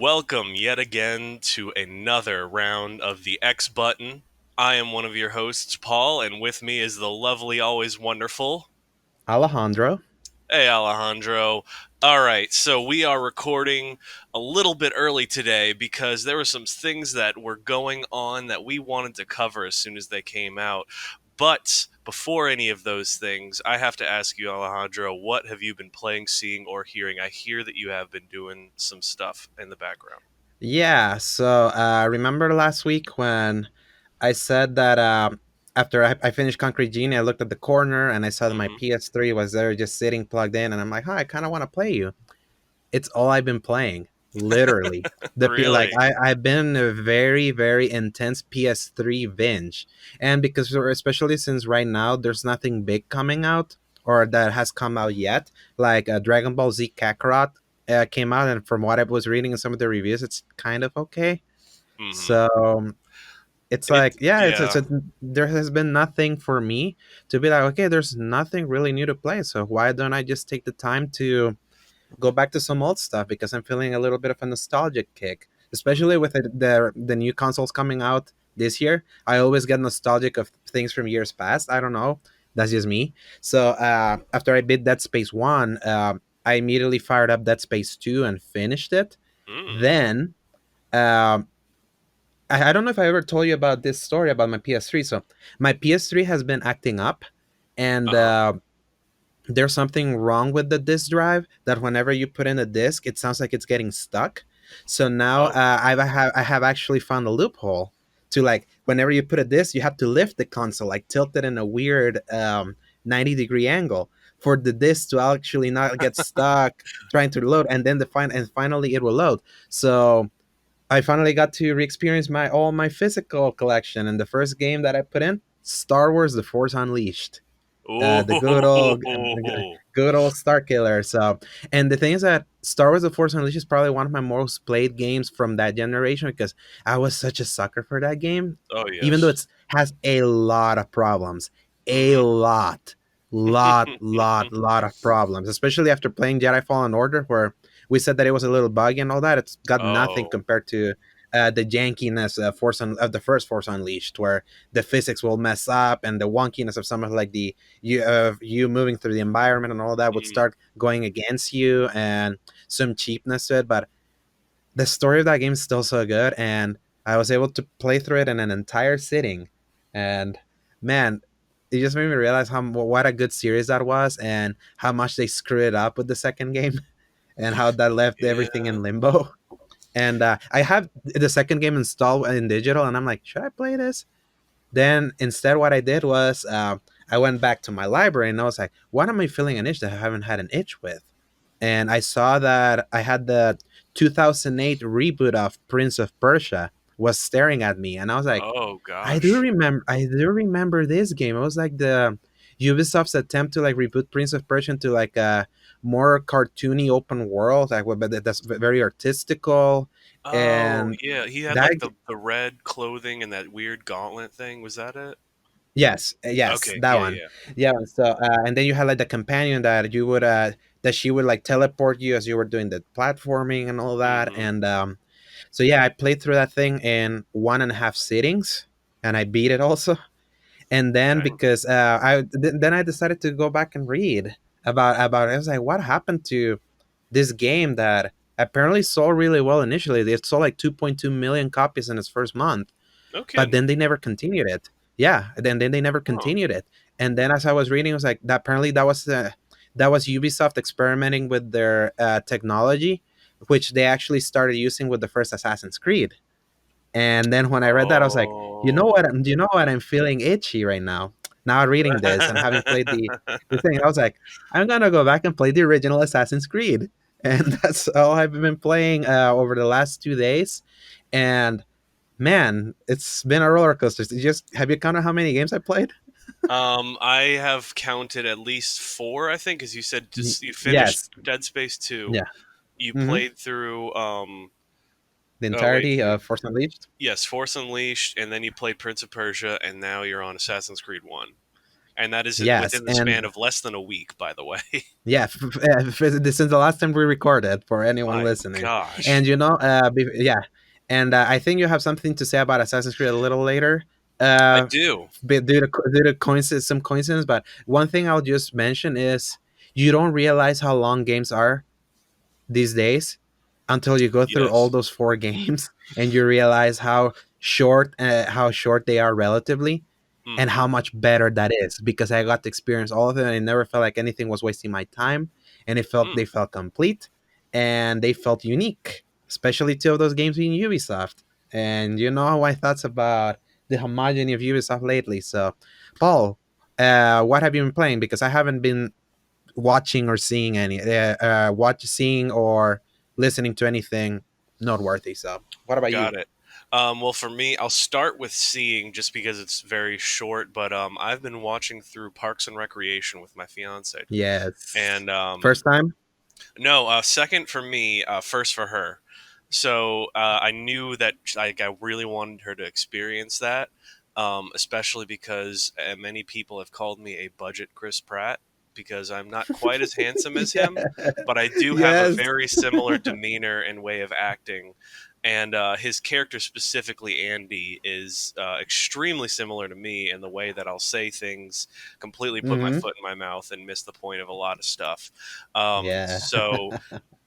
Welcome yet again to another round of the X Button. I am one of your hosts, Paul, and with me is the lovely, always wonderful. Alejandro. Hey, Alejandro. All right, so we are recording a little bit early today because there were some things that were going on that we wanted to cover as soon as they came out. But before any of those things, I have to ask you, Alejandro, what have you been playing, seeing, or hearing? I hear that you have been doing some stuff in the background. Yeah, so remember last week when I said that after I finished Concrete Genie, I looked at the corner and I saw that my Hmm. PS3 was there just sitting plugged in, and I'm like, "Huh, I kind of want to play you." It's all I've been playing, literally. Really? I've been in a very very intense PS3 binge, and because especially since right now there's nothing big coming out or that has come out yet, like Dragon Ball Z Kakarot came out, and from what I was reading in some of the reviews, it's kind of okay. Hmm. So it's It, like, yeah, yeah. there has been nothing for me to be like, okay, there's nothing really new to play, so why don't I just take the time to go back to some old stuff, because I'm feeling a little bit of a nostalgic kick, especially Hmm. with the new consoles coming out this year. I always get nostalgic of things from years past. I don't know, that's just me. So after I beat Dead Space 1, I immediately fired up Dead Space 2 and finished it. Mm. Then um, I don't know if I ever told you about this story about my PS3. So my PS3 has been acting up, and Uh-huh. there's something wrong with the disk drive that whenever you put in a disk, it sounds like it's getting stuck. So now Oh. I have actually found a loophole to, like, whenever you put a disk, you have to lift the console, like tilt it in a weird 90-degree angle for the disk to actually not get stuck trying to load, and then finally it will load. So I finally got to re-experience my all my physical collection, and the first game that I put in, Star Wars: The Force Unleashed, the Ooh. good old Star Killer. So, and the thing is that Star Wars: The Force Unleashed is probably one of my most played games from that generation, because I was such a sucker for that game, Oh, even though yes. it has a lot of problems, a Hmm. lot of problems, especially after playing Jedi Fallen Order, where we said that it was a little buggy and all that. It's got nothing Oh. compared to the jankiness of the first Force Unleashed, where the physics will mess up, and the wonkiness of some of, like, the you moving through the environment and all that would Mm. start going against you, and some cheapness to it. But the story of that game is still so good, and I was able to play through it in an entire sitting. And man, it just made me realize how what a good series that was, and how much they screwed it up with the second game, and how that left everything Yeah. in limbo. And I have the second game installed in digital, and I'm like, should I play this? Then instead, what I did was I went back to my library, and I was like, what am I feeling an itch that I haven't had an itch with? And I saw that I had the 2008 reboot of Prince of Persia was staring at me, and I was like, Oh, gosh. I do remember this game. It was like the Ubisoft's attempt to, like, reboot Prince of Persia into, like, a more cartoony open world, like, but that's very artistical. Oh, And yeah. He had, that like, the red clothing and that weird gauntlet thing. Was that it? Yes, yes, Okay. that Yeah, one. yeah. Yeah, so and then you had, like, the companion that you would that she would, like, teleport you as you were doing the platforming and all that. Hmm. And so yeah, I played through that thing in 1.5 sittings, and I beat it also. And then Dang. because then I decided to go back and read about it. I was like, what happened to this game that apparently sold really well initially? It sold like 2.2 million copies in its first month, No but kidding. then they never continued it. Yeah, then they never Oh. continued it. And then as I was reading, it was like that apparently that was Ubisoft experimenting with their technology, which they actually started using with the first Assassin's Creed. And then when I read that, I was like, Oh. do you know what? I'm feeling itchy right now. Now reading this and having played the thing, I was like, I'm gonna go back and play the original Assassin's Creed, and that's all I've been playing over the last 2 days. And man, it's been a roller coaster. So just have you counted how many games I played? I have counted at least four, I think, as you said, just you finished Yes. Dead Space 2. Yeah. You Hmm. played through The oh wait, entirety of Force Unleashed. yes, Force Unleashed, and then you played Prince of Persia, and now you're on Assassin's Creed 1. and that is Yes, within the and span of less than a week, by the way. yeah, since the last time we recorded for anyone My listening, gosh, and yeah, and I think you have something to say about Assassin's Creed a little later, I uh, do. due to coincidence, some coincidence. But one thing I'll just mention is you don't realize how long games are these days until you go through all Yes. those four games and you realize how short they are relatively and Hmm. how much better that is because I got to experience all of it and I never felt like anything was wasting my time and they felt complete and they felt unique, especially two of those games being Ubisoft. And you know my thoughts about the homogeneity of Ubisoft lately. So, Paul, what have you been playing? Because I haven't been watching or seeing seeing or listening to anything noteworthy. So, what about you? Got it. Well, for me, I'll start with seeing just because it's very short. But I've been watching through Parks and Recreation with my fiance, Yes, and first time. no, second for me, first for her. So I knew that like I really wanted her to experience that, especially because many people have called me a budget Chris Pratt because I'm not quite as handsome as Yeah. him, but I do have a Yes. very similar demeanor and way of acting. And his character, specifically Andy, is extremely similar to me in the way that I'll say things, completely put my Hmm. foot in my mouth, and miss the point of a lot of stuff. Yeah. So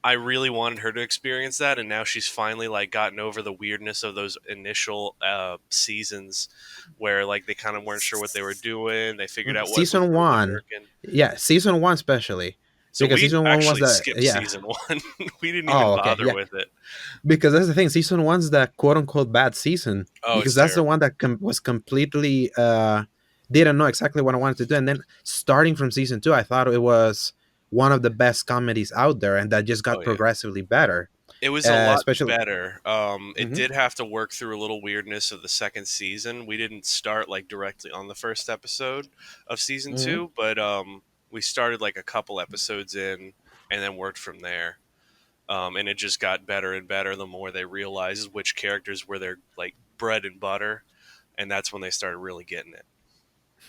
I really wanted her to experience that, and now she's finally like gotten over the weirdness of those initial seasons, where like they kind of weren't sure what they were doing. They figured out what was Season really one. working. Yeah, season one especially So because we season one was actually the skipped yeah. season one. We didn't even Oh, okay. bother Yeah, with it. because that's the thing. Season one's the quote unquote bad season Oh, because it's that's the one terrible. that was completely didn't know exactly what I wanted to do, and then starting from season two, I thought it was one of the best comedies out there, and that just Oh got yeah. progressively better. It was a lot Especially. better. It Hmm. did have to work through a little weirdness of the second season. We didn't start like directly on the first episode of season Hmm. two, but we started like a couple episodes in and then worked from there. And it just got better and better the more they realized which characters were their like bread and butter, and that's when they started really getting it.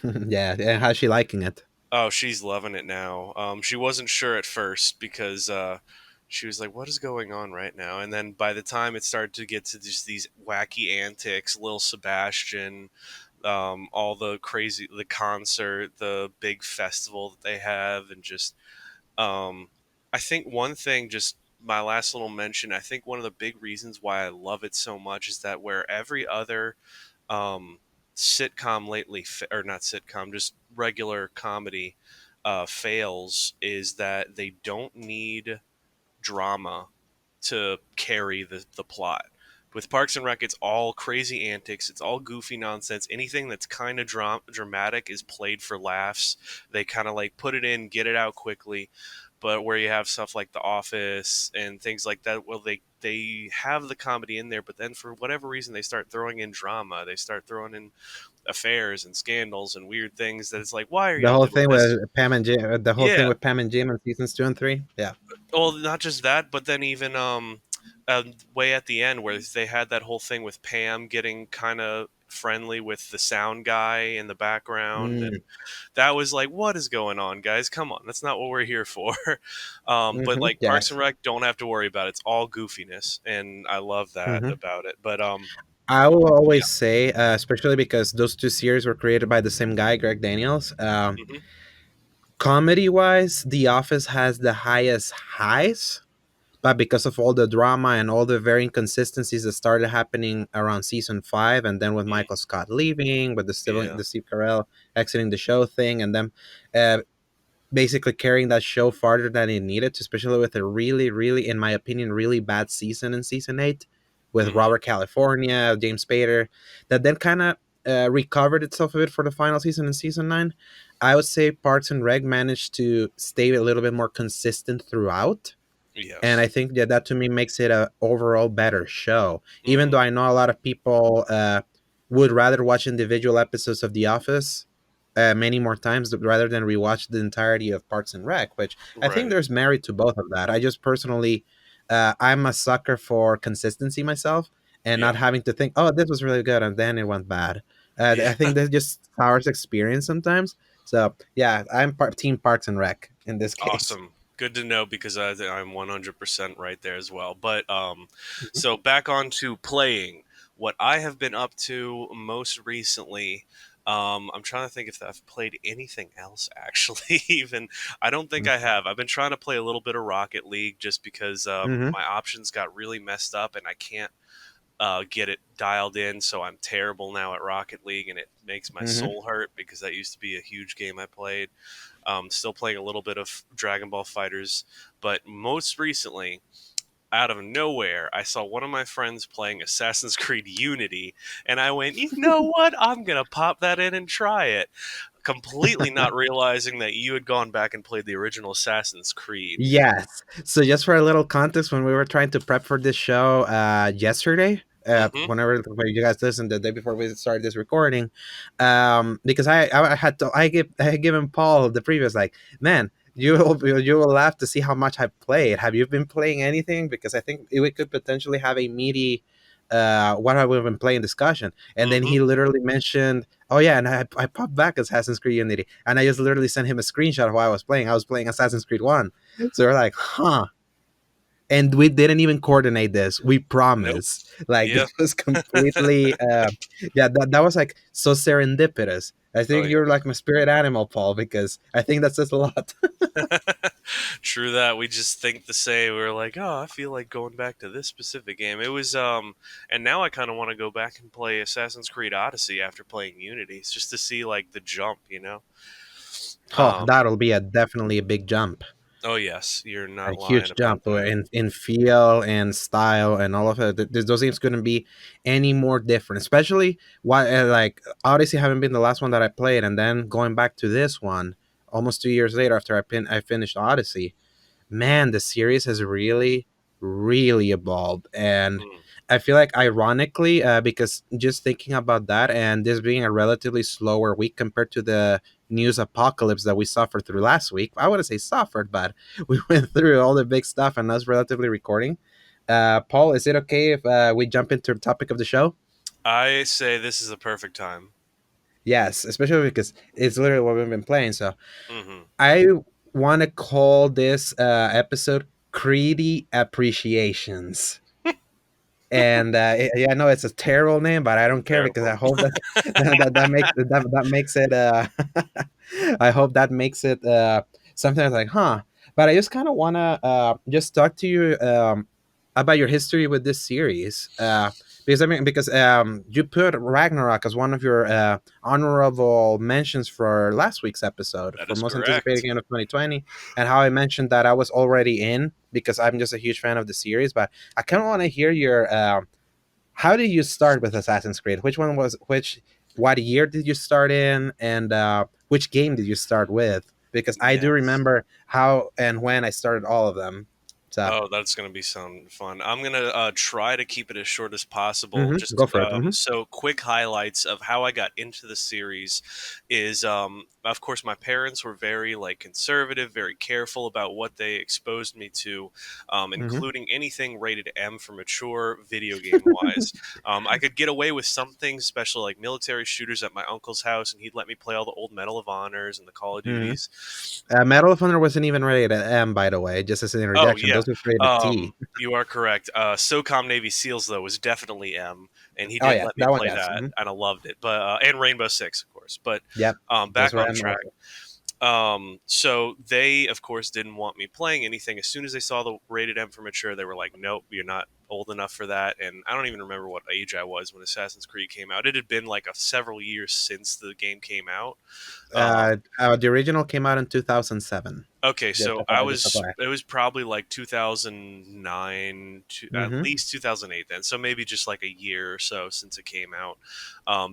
Yeah, and how's she liking it? Oh, she's loving it now. She wasn't sure at first because she was like, "What is going on right now?" And then by the time it started to get to just these wacky antics, Lil Sebastian, all the crazy, the concert, the big festival that they have, and just, um, I think one thing, just my last little mention, I think one of the big reasons why I love it so much is that where every other um, sitcom lately, or not sitcom, just regular comedy fails, is that they don't need drama to carry the plot. With Parks and Rec, it's all crazy antics. It's all goofy nonsense. Anything that's kind of dramatic is played for laughs. They kind of like put it in, get it out quickly. But where you have stuff like The Office and things like that, well, they have the comedy in there, but then for whatever reason, they start throwing in drama. They start throwing in affairs and scandals and weird things that it's like, why are The y'all whole doing thing this? with Pam and Jim, the whole thing Yeah, with Pam and Jim in seasons two and three. Yeah. well, not just that, but then even way at the end where they had that whole thing with Pam getting kind of friendly with the sound guy in the background, Mm. and that was like, what is going on, guys? Come on, that's not what we're here for. But Hmm. like Parks and Yes. Rec, don't have to worry about it. It's all goofiness, and I love that Hmm. about it. But I will yeah, always say, especially because those two series were created by the same guy, Greg Daniels. hmm, Comedy wise, The Office has the highest highs, but because of all the drama and all the very inconsistencies that started happening around season five, and then with mm, Michael Scott leaving, with yeah, the Steve Carell exiting the show thing, and then uh, basically carrying that show farther than it needed to, especially with a really, really, in my opinion, really bad season in season eight with hmm, Robert California, James Spader, that then kind of recovered itself a bit for the final season in season nine. I would say Parks and Reg managed to stay a little bit more consistent throughout, and I yes, think that to me makes it a overall better show. Even hmm, though I know a lot of people would rather watch individual episodes of The Office many more times rather than rewatch the entirety of Parks and Rec, which I think right, there's merit to both of that. I just personally, I'm a sucker for consistency myself and not yeah, having to think, oh, this was really good and then it went bad. I yeah, think that just sours experience sometimes. So yeah, I'm Team Parks and Rec in this case. Awesome. Good to know because I'm 100% right there as well. But Mhm. so back on to playing. What I have been up to most recently, I'm trying to think if I've played anything else actually. Even I don't think I have. I've been trying to play a little bit of Rocket League just because Mm-hmm. my options got really messed up and I can't get it dialed in. So I'm terrible now at Rocket League and it makes my Mm-hmm. soul hurt because that used to be a huge game I played. Still playing a little bit of Dragon Ball Fighters, but most recently, out of nowhere, I saw one of my friends playing Assassin's Creed Unity, and I went, you know what? I'm gonna pop that in and try it. Completely not realizing that you had gone back and played the original Assassin's Creed. Yes. So just for a little context, when we were trying to prep for this show yesterday, Mm-hmm. whenever when you guys listened the day before we started this recording, because I had given Paul the previous like, man, you will laugh to see how much I played. Have you been playing anything? Because I think we could potentially have a meaty what have we been playing discussion. And then Mm-hmm. he literally mentioned, oh yeah, and I popped back Assassin's Creed Unity, and I just literally sent him a screenshot of what I was playing. I was playing Assassin's Creed One. So we're like, huh. And we didn't even coordinate this. We Nope. promise. Like Yep. this was completely yeah, that was like so serendipitous. I Oh think yeah. you're like my spirit animal, Paul, because I think that says a lot. True that. We just think the same. We are like, oh, I feel like going back to this specific game. It was and now I kind of want to go back and play Assassin's Creed Odyssey after playing Unity. It's just to see like the jump, you know. Oh, Um that'll be a definitely a big jump. oh yes, you're A not lying huge about jump that. in feel and style and all of it. Those games couldn't be any more different. Especially why like Odyssey haven't been the last one that I played, and then going back to this one almost 2 years later after I finished Odyssey. Man, the series has really evolved, and Mm, I feel like ironically, because just thinking about that and this being a relatively slower week compared to the news apocalypse that we suffered through last week, I wouldn't say suffered, but we went through all the big stuff and us relatively recording. Paul, is it okay if we jump into the topic of the show? I say this is the perfect time. Yes, especially because it's literally what we've been playing. So Hmm. I want to call this episode Creedy Appreciations. And yeah, I know it's a terrible name, but I don't care because I Terrible. hope that that makes it. I hope that makes it something that's like, huh. But I just kind of wanna just talk to you about your history with this series, because I mean, because you put Ragnarok as one of your honorable mentions for last week's episode That for is most anticipated correct. game of 2020, and how I mentioned that I was already in because I'm just a huge fan of the series, but I kind of want to hear your. How did you start with Assassin's Creed? Which one was which? What year did you start in, and which game did you start with? Because I do Yes. remember how and when I started all of them. So, Oh, that's gonna be some fun. I'm gonna try to keep it as short as possible. go Just for it. so quick highlights of how I got into the series is, of course, my parents were very like conservative, very careful about what they exposed me to, Hmm. including anything rated M for mature video game wise. I could get away with some things, especially like military shooters at my uncle's house, and he'd let me play all the old Medal of Honors and the Call of Hmm. Duties. Medal of Honor wasn't even rated at M, by the way. Just as an Oh interjection, yeah, those were rated T. you are correct. SOCOM Navy SEALs though was definitely M, and he Oh did yeah, let me that one, play yes. that, Hmm. and I loved it. But and Rainbow Six, of course. But Yep, those back were on M track. also. So they, of course, didn't want me playing anything. As soon as they saw the rated M for mature, they were like, "Nope, you're not old enough for that." And I don't even remember what age I was when Assassin's Creed came out. It had been like several years since the game came out. Um, The original came out in 2007. Okay, Just so Just FYI. it was probably like 2009 to at Mm-hmm. least 2008 then. So maybe just like a year or so since it came out.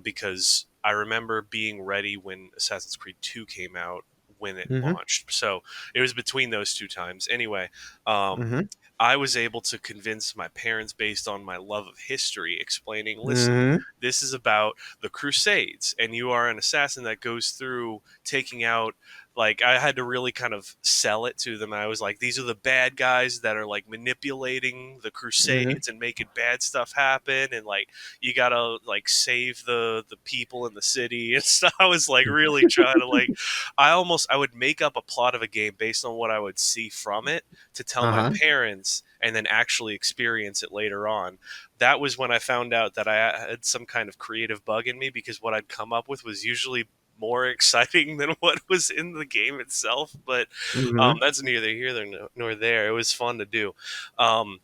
Because I remember being ready when Assassin's Creed 2 came out when it Mm-hmm. launched. So it was between those two times. Anyway, um, Mm-hmm. I was able to convince my parents based on my love of history, explaining, listen, Mm-hmm. this is about the Crusades, and you are an assassin that goes through taking out Like I had to really kind of sell it to them. I was like, these are the bad guys that are like manipulating the Hmm. Crusades and making bad stuff happen, and like you gotta like save the people in the city and stuff. I was like really trying to like, I would make up a plot of a game based on what I would see from it to tell my Uh-huh. parents, and then actually experience it later on. That was when I found out that I had some kind of creative bug in me, because what I'd come up with was usually more exciting than what was in the game itself. But Hmm. that's neither here nor there. It was fun to do. Um,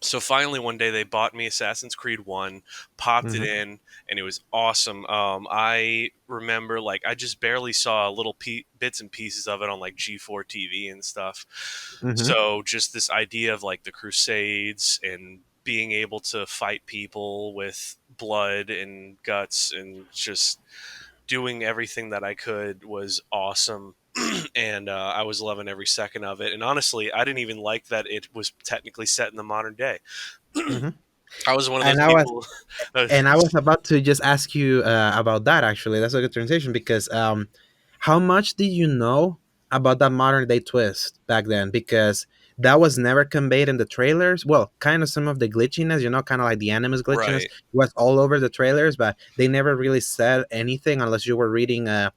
so finally, one day they bought me Assassin's Creed One, popped it Hmm. in, and it was awesome. I remember like I just barely saw little bits and pieces of it on like G4 TV and stuff. Hmm. So just this idea of like the Crusades and being able to fight people with blood and guts and just doing everything that I could was awesome. And I was loving every second of it. And honestly, I didn't even like that it was technically set in the modern day. Hmm. I was one of those And I was people. and I was about to just ask you about that. Actually, that's a good transition because how much did you know about that modern day twist back then? Because that was never conveyed in the trailers. Well, kind of some of the glitchiness, kind of like the animus glitchiness Right. was all over the trailers, but they never really said anything unless you were reading a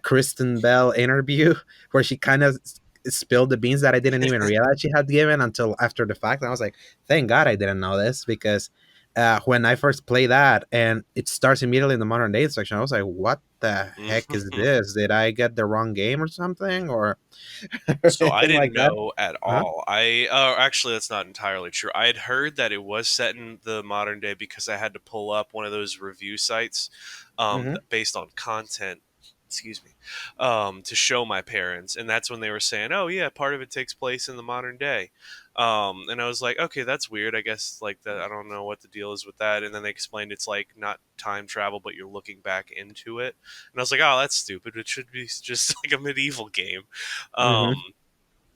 Kristen Bell interview where she kind of spilled the beans that I didn't even realize she had given until after the fact. And I was like, thank God I didn't know this because when I first play that and it starts immediately in the modern day section, I was like, what the heck is this? Did I get the wrong game or something or So I anything didn't like that? know at Uh-huh. all. I actually that's not entirely true. I had heard that it was set in the modern day because I had to pull up one of those review sites Mm-hmm. based on content. Excuse me, to show my parents, and that's when they were saying, "Oh yeah, part of it takes place in the modern day," and I was like, "Okay, that's weird. I guess like that. I don't know what the deal is with that." And then they explained it's like not time travel, but you're looking back into it, and I was like, "Oh, that's stupid. It should be just like a medieval game." Um, Mm-hmm.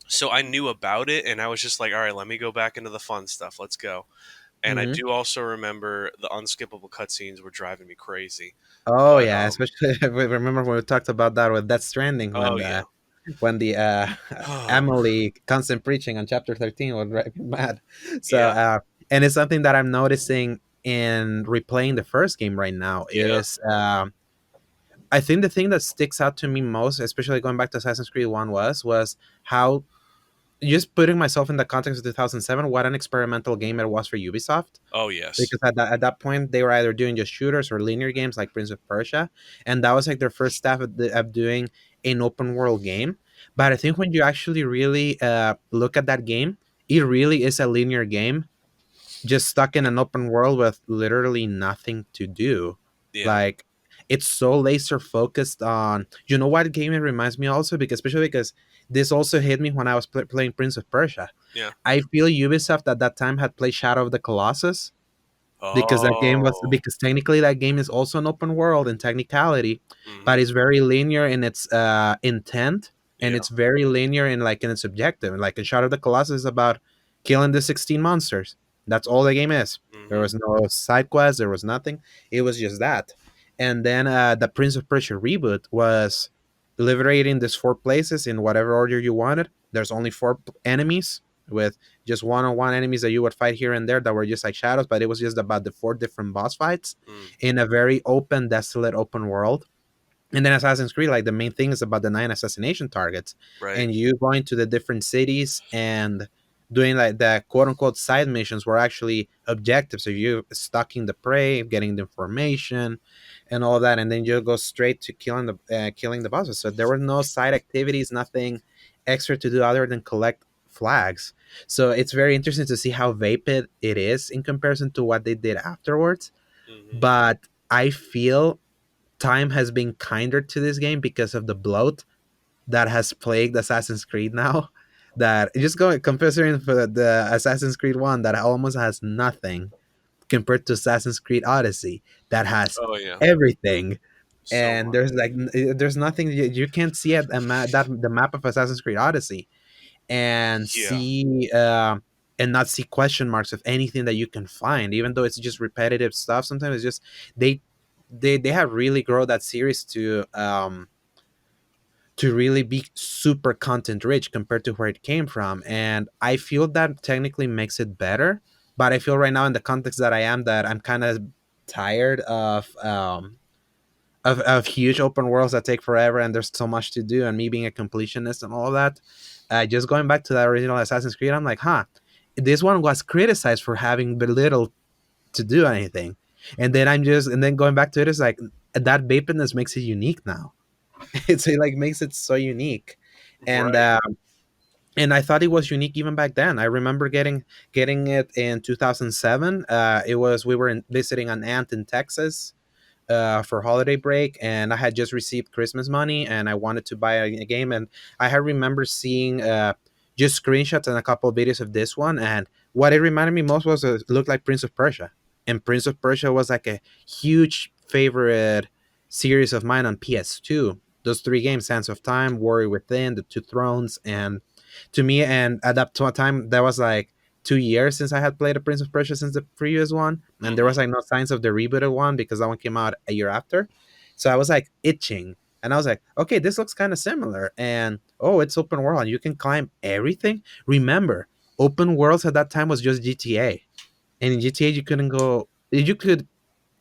so I knew about it, and I was just like, all right, let me go back into the fun stuff. Let's go. And I Mm-hmm. do also remember the unskippable cutscenes were driving me crazy. Oh But yeah, especially remember when we talked about that with Death Stranding oh yeah, when the oh, Emily constant preaching on chapter 13 would drive me mad. So yeah, and it's something that I'm noticing in replaying the first game right now yeah, is I think the thing that sticks out to me most, especially going back to Assassin's Creed 1 was how just putting myself in the context of 2007, what an experimental game it was for Ubisoft oh yes, because at that point they were either doing just shooters or linear games like Prince of Persia, and that was like their first step of doing an open world game. But I think when you actually really look at that game, it really is a linear game, just stuck in an open world with literally nothing to do. yeah, Like it's so laser focused on what game it reminds me also because especially because this also hit me when I was playing Prince of Persia. yeah. I feel Ubisoft at that time had played Shadow of the Colossus Oh, because technically that game is also an open world in technicality, but mm-hmm. it's very linear in its intent and Yeah, it's very linear in like in its objective. Like in Shadow of the Colossus is about killing the 16 monsters. That's all the game is. There mm-hmm. was no side quest, there was nothing. It was just that. And then the Prince of Persia reboot was liberating these four places in whatever order you wanted. There's only four enemies with just one-on-one enemies that you would fight here and there that were just like shadows, but it was just about the four different boss fights Mm, in a very open, desolate open world. And then Assassin's Creed, like the main thing is about the nine assassination targets, right. and you going to the different cities and doing like the quote unquote side missions were actually objectives. So you stalking the prey, getting the information, and all that, and then you go straight to killing the bosses. So there were no side activities, nothing extra to do other than collect flags. So it's very interesting to see how vapid it is in comparison to what they did afterwards. Mm-hmm. But I feel time has been kinder to this game because of the bloat that has plagued Assassin's Creed now. That just going comparing for the Assassin's Creed one that almost has nothing compared to Assassin's Creed Odyssey that has Oh yeah, everything. so And much. there's nothing you can't see that the map of Assassin's Creed Odyssey and Yeah. see and not see question marks of anything that you can find, even though it's just repetitive stuff. Sometimes it's just they they have really grown that series to to really be super content rich compared to where it came from. And I feel that technically makes it better. But I feel right now in the context that I am, that I'm kind of tired of huge open worlds that take forever and there's so much to do, and me being a completionist and all of that. Just going back to that original Assassin's Creed, I'm like, huh, this one was criticized for having very little to do anything. And then going back to it is like that vapidness makes it unique now. It's like makes it so unique. And Right. and I thought it was unique even back then. I remember getting it in 2007. It was we were visiting an aunt in Texas for holiday break, and I had just received Christmas money, and I wanted to buy a game, and I had remember seeing just screenshots and a couple of videos of this one, and what it reminded me most was it looked like Prince of Persia, and Prince of Persia was like a huge favorite series of mine on PS2. Those three games: Sands of Time, Warrior Within, The Two Thrones, and to me, and at that time, that was like 2 years since I had played a Prince of Persia since the previous one, and there Hmm. was like no signs of the rebooted one because that one came out a year after. So I was like itching, and I was like, okay, this looks kind of similar, and oh, it's open world, and you can climb everything. Remember, open worlds at that time was just GTA, and in GTA you couldn't go. You could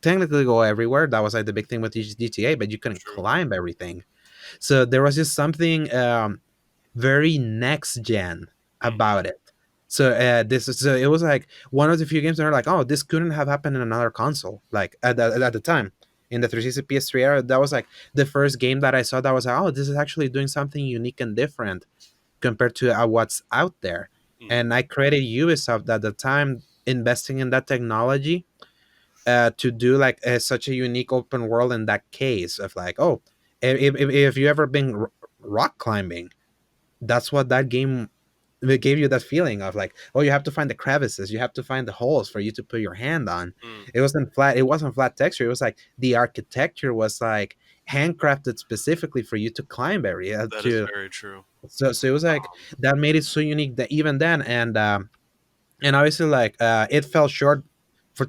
technically go everywhere. That was like the big thing with GTA, but you couldn't True. climb everything. So there was just something very next gen Hmm. about it. So it was like one of the few games that are like, oh, this couldn't have happened in another console. Like at the time in the 360 PS3 era, that was like the first game that I saw that was like, oh, this is actually doing something unique and different compared to what's out there. Hmm. And I credit Ubisoft at the time investing in that technology to do like such a unique open world in that case of like, oh, if you ever been rock climbing, that's what that game it gave you, that feeling of like, oh, you have to find the crevices, you have to find the holes for you to put your hand on. Mm. It wasn't flat texture, it was like the architecture was like handcrafted specifically for you to climb area That is to. very true. So it was like that made it so unique that even then, and obviously like it fell short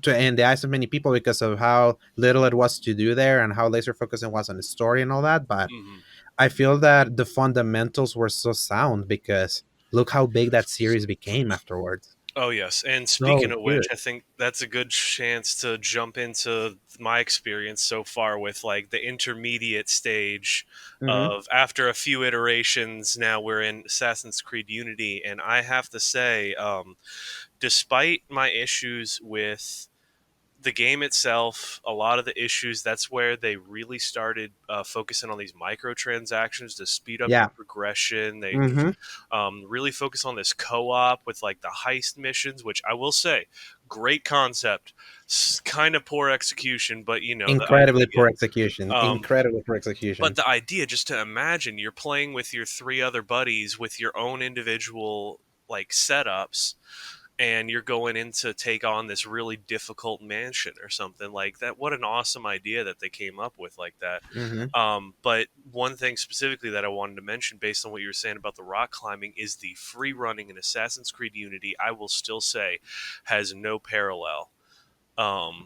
in the eyes of many people because of how little it was to do there and how laser focusing was on the story and all that. But Hmm. I feel that the fundamentals were so sound because look how big that series became afterwards. Oh yes, and speaking So of which, good. I think that's a good chance to jump into my experience so far with like the intermediate stage Mm-hmm. of after a few iterations. Now we're in Assassin's Creed Unity, and I have to say, despite my issues with the game itself, a lot of the issues, that's where they really started focusing on these microtransactions to speed up your Yeah. progression. They Mm-hmm. really focus on this co-op with like the heist missions, which I will say, great concept, kind of poor execution, but you know the Incredibly idea. poor execution. Um, Incredibly poor but execution. the idea, just to imagine you're playing with your three other buddies with your own individual like setups, and you're going in to take on this really difficult mansion or something like that. What an awesome idea that they came up with like that. Mm-hmm. But one thing specifically that I wanted to mention, based on what you were saying about the rock climbing, is the free running in Assassin's Creed Unity. I will still say has no parallel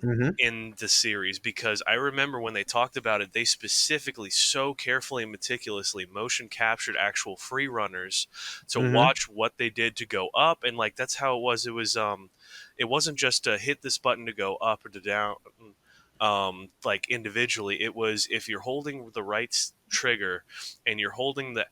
Mm-hmm. in the series, because I remember when they talked about it, they specifically so carefully and meticulously motion captured actual free runners to Mm-hmm. watch what they did to go up, and like that's how it was. It wasn't just to hit this button to go up or to down. Like individually, it was if you're holding the right trigger and you're holding the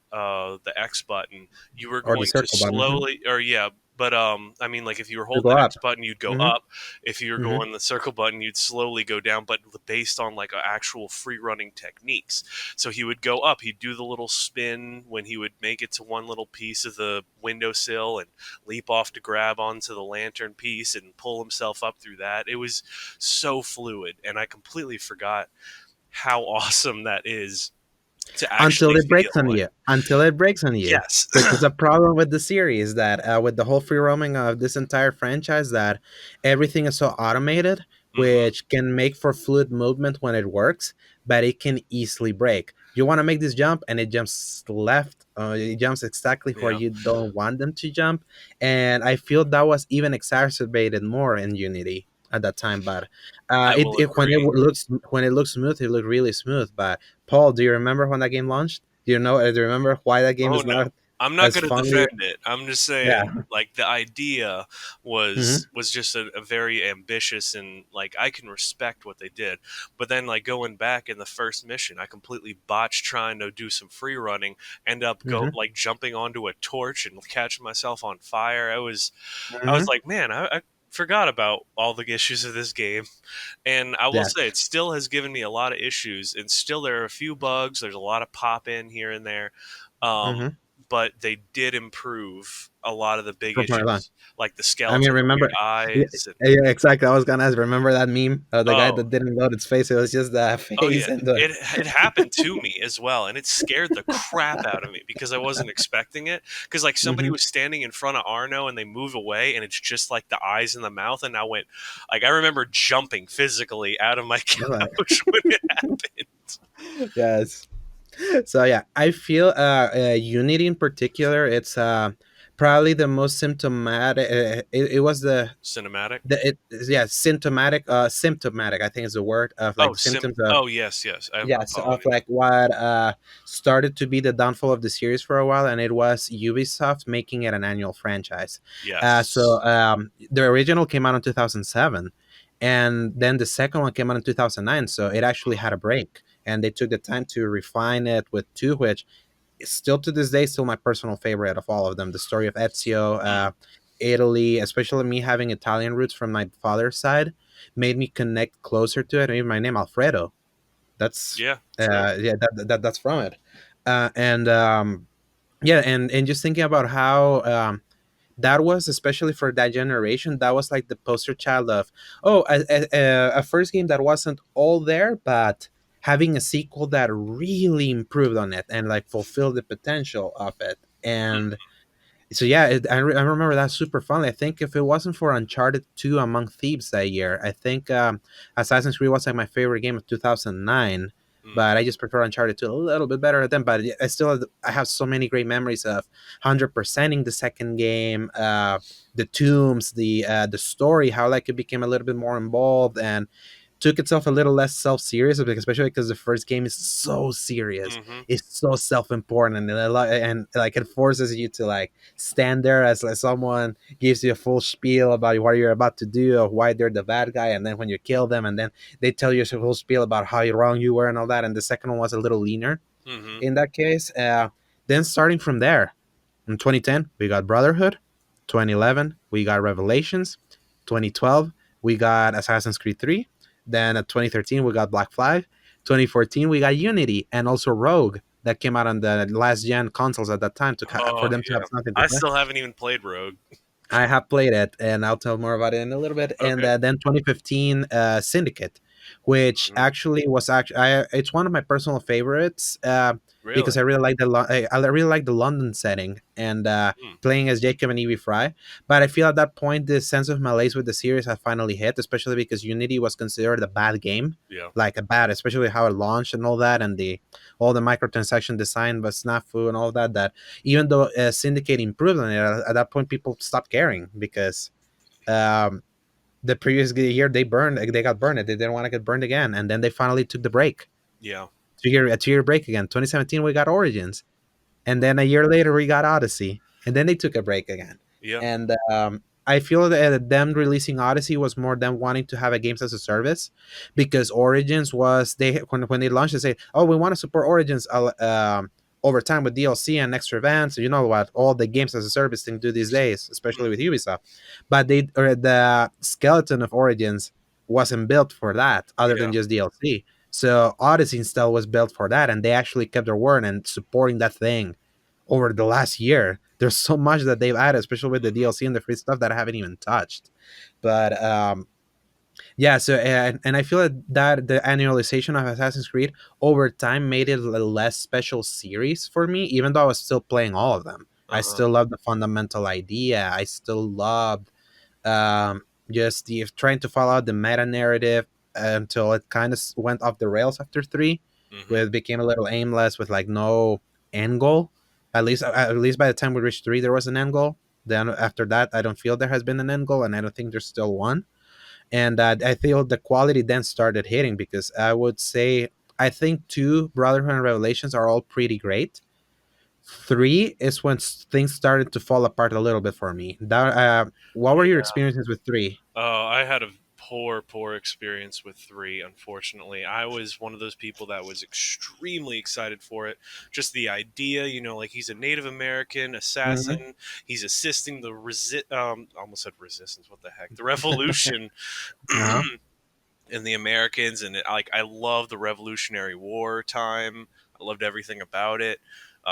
X button, you were Or the going to circle button. Mm-hmm. slowly, or yeah, but I mean, like if you were To holding go the up. X button, you'd go Mm-hmm. up. If you were Mm-hmm. going the circle button, you'd slowly go down, but based on like actual free running techniques. So he would go up, he'd do the little spin when he would make it to one little piece of the windowsill and leap off to grab onto the lantern piece and pull himself up through that. It was so fluid, and I completely forgot how awesome that is to Until actually it feel breaks on like. you. Until it breaks on you. Yes. Which is a problem with the series that with the whole free roaming of this entire franchise, that everything is so automated, Hmm. which can make for fluid movement when it works, but it can easily break. You want to make this jump and it jumps left, it jumps exactly where Yeah, you don't want them to jump. And I feel that was even exacerbated more in Unity at that time. But I will when agree. it looks smooth, it looked really smooth. But Paul, do you remember when that game launched? Do you remember why that game Oh is no, not I'm not as going to fondly? defend it. I'm just saying, Yeah. like the idea was Hmm. was just a very ambitious, and like I can respect what they did. But then like going back in the first mission, I completely botched trying to do some free running, end up go Hmm. like jumping onto a torch and catching myself on fire. I was Hmm. like, man, I forgot about all the issues of this game. And I will Yeah. say, it still has given me a lot of issues, and still there are a few bugs. There's a lot of pop in here and there, Hmm. but they did improve a lot of the big From Milan. issues, like the I mean, skeleton with remember? weird Yeah, eyes. And yeah, exactly. I was gonna ask. Remember that meme of the guy oh, that didn't load its face? It was just the oh yeah, face and the. it happened to me as well, and it scared the crap out of me because I wasn't expecting it. Because like somebody Hmm. was standing in front of Arno, and they move away, and it's just like the eyes and the mouth, and I went, like I remember jumping physically out of my couch when it happened. Yes. So yeah, I feel Unity in particular. It's probably the most symptomatic. It was Cinematic. the it yeah symptomatic. Symptomatic. I think is the word of like Oh, the symptoms of. Oh, yes, yes. I'm Yes, following of you now. like what started to be the downfall of the series for a while, and it was Ubisoft making it an annual franchise. So Yes. the original came out in 2007, and then the second one came out in 2009. So it actually had a break, and they took the time to refine it with two, which is still to this day still my personal favorite of all of them. The story of Ezio, Mm, Italy, especially me having Italian roots from my father's side, made me connect closer to it. And even my name Alfredo, that's yeah, true. yeah, that's from it. And yeah, and just thinking about how that was, especially for that generation, that was like the poster child of, oh, a first game that wasn't all there, but having a sequel that really improved on it and like fulfilled the potential of it. And Mm, so yeah, I remember that super fondly. I think if it wasn't for Uncharted 2 Among Thieves that year, I think Assassin's Creed was like my favorite game of 2009. mm, But I just prefer Uncharted 2 a little bit better than. But I still I have so many great memories of 100%ing the second game, the tombs, the story, how like it became a little bit more involved and took itself a little less self-serious, especially because the first game is so serious, hmm it's so self-important, and like it forces you to like stand there as like someone gives you a full spiel about what you're about to do or why they're the bad guy, and then when you kill them and then they tell you a full spiel about how wrong you were and all that. And the second one was a little leaner hmm in that case. Then starting from there, in 2010 we got Brotherhood, 2011 we got Revelations, 2012 we got Assassin's Creed 3, then at 2013 we got Black Flag, 2014 we got Unity, and also Rogue that came out on the last gen consoles at that time for Oh, them to have yeah. something to I play. still haven't even played Rogue. I have played it, and I'll tell more about it in a little bit. And Okay. then 2015, Syndicate, which Mhm. actually it's one of my personal favorites Really? because I really like I really like the London setting and Mm, playing as Jacob and Evie Fry. But I feel at that point the sense of malaise with the series had finally hit, especially because Unity was considered a bad game, yeah. like a bad, especially how it launched and all that, and the all the microtransaction design was snafu and all that. That even though Syndicate improved on it, at that point people stopped caring because um, the previous year they got burned. They didn't want to get burned again, and then they finally took the break. Yeah. A 2 year break again. 2017 we got Origins, and then a year later we got Odyssey, and then they took a break again. Yeah. And I feel that them releasing Odyssey was more them wanting to have a games as a service, because Origins was they when they launched they say, oh, we want to support Origins over time with DLC and extra events. You know what all the games as a service thing do these days, especially Mm, with Ubisoft. But the skeleton of Origins wasn't built for that, other yeah. than just DLC. So Odyssey instead was built for that, and they actually kept their word and supporting that thing over the last year. There's so much that they've added, especially with the Mhm. DLC and the free stuff that I haven't even touched. But yeah, so and I feel that the annualization of Assassin's Creed over time made it a less special series for me, even though I was still playing all of them. I Uh-huh. still love the fundamental idea. I still loved just the trying to follow out the meta narrative until it kind of went off the rails after three, where Mhm. it became a little aimless with like no end goal. At least by the time we reached three, there was an end goal. Then after that, I don't feel there has been an end goal, and I don't think there's still one. And I feel the quality then started hitting because I would say. I think two, Brotherhood and Revelations, are all pretty great. Three is when things started to fall apart a little bit for me. What were your Yeah. experiences with three? Oh, I had a poor experience with three, unfortunately. I was one of those people that was extremely excited for it. Just the idea, like he's a Native American Hmm. assassin. He's assisting the I almost said resistance, what the heck? The revolution Uh-huh. in the Americans, and I love the Revolutionary War time. I loved everything about it.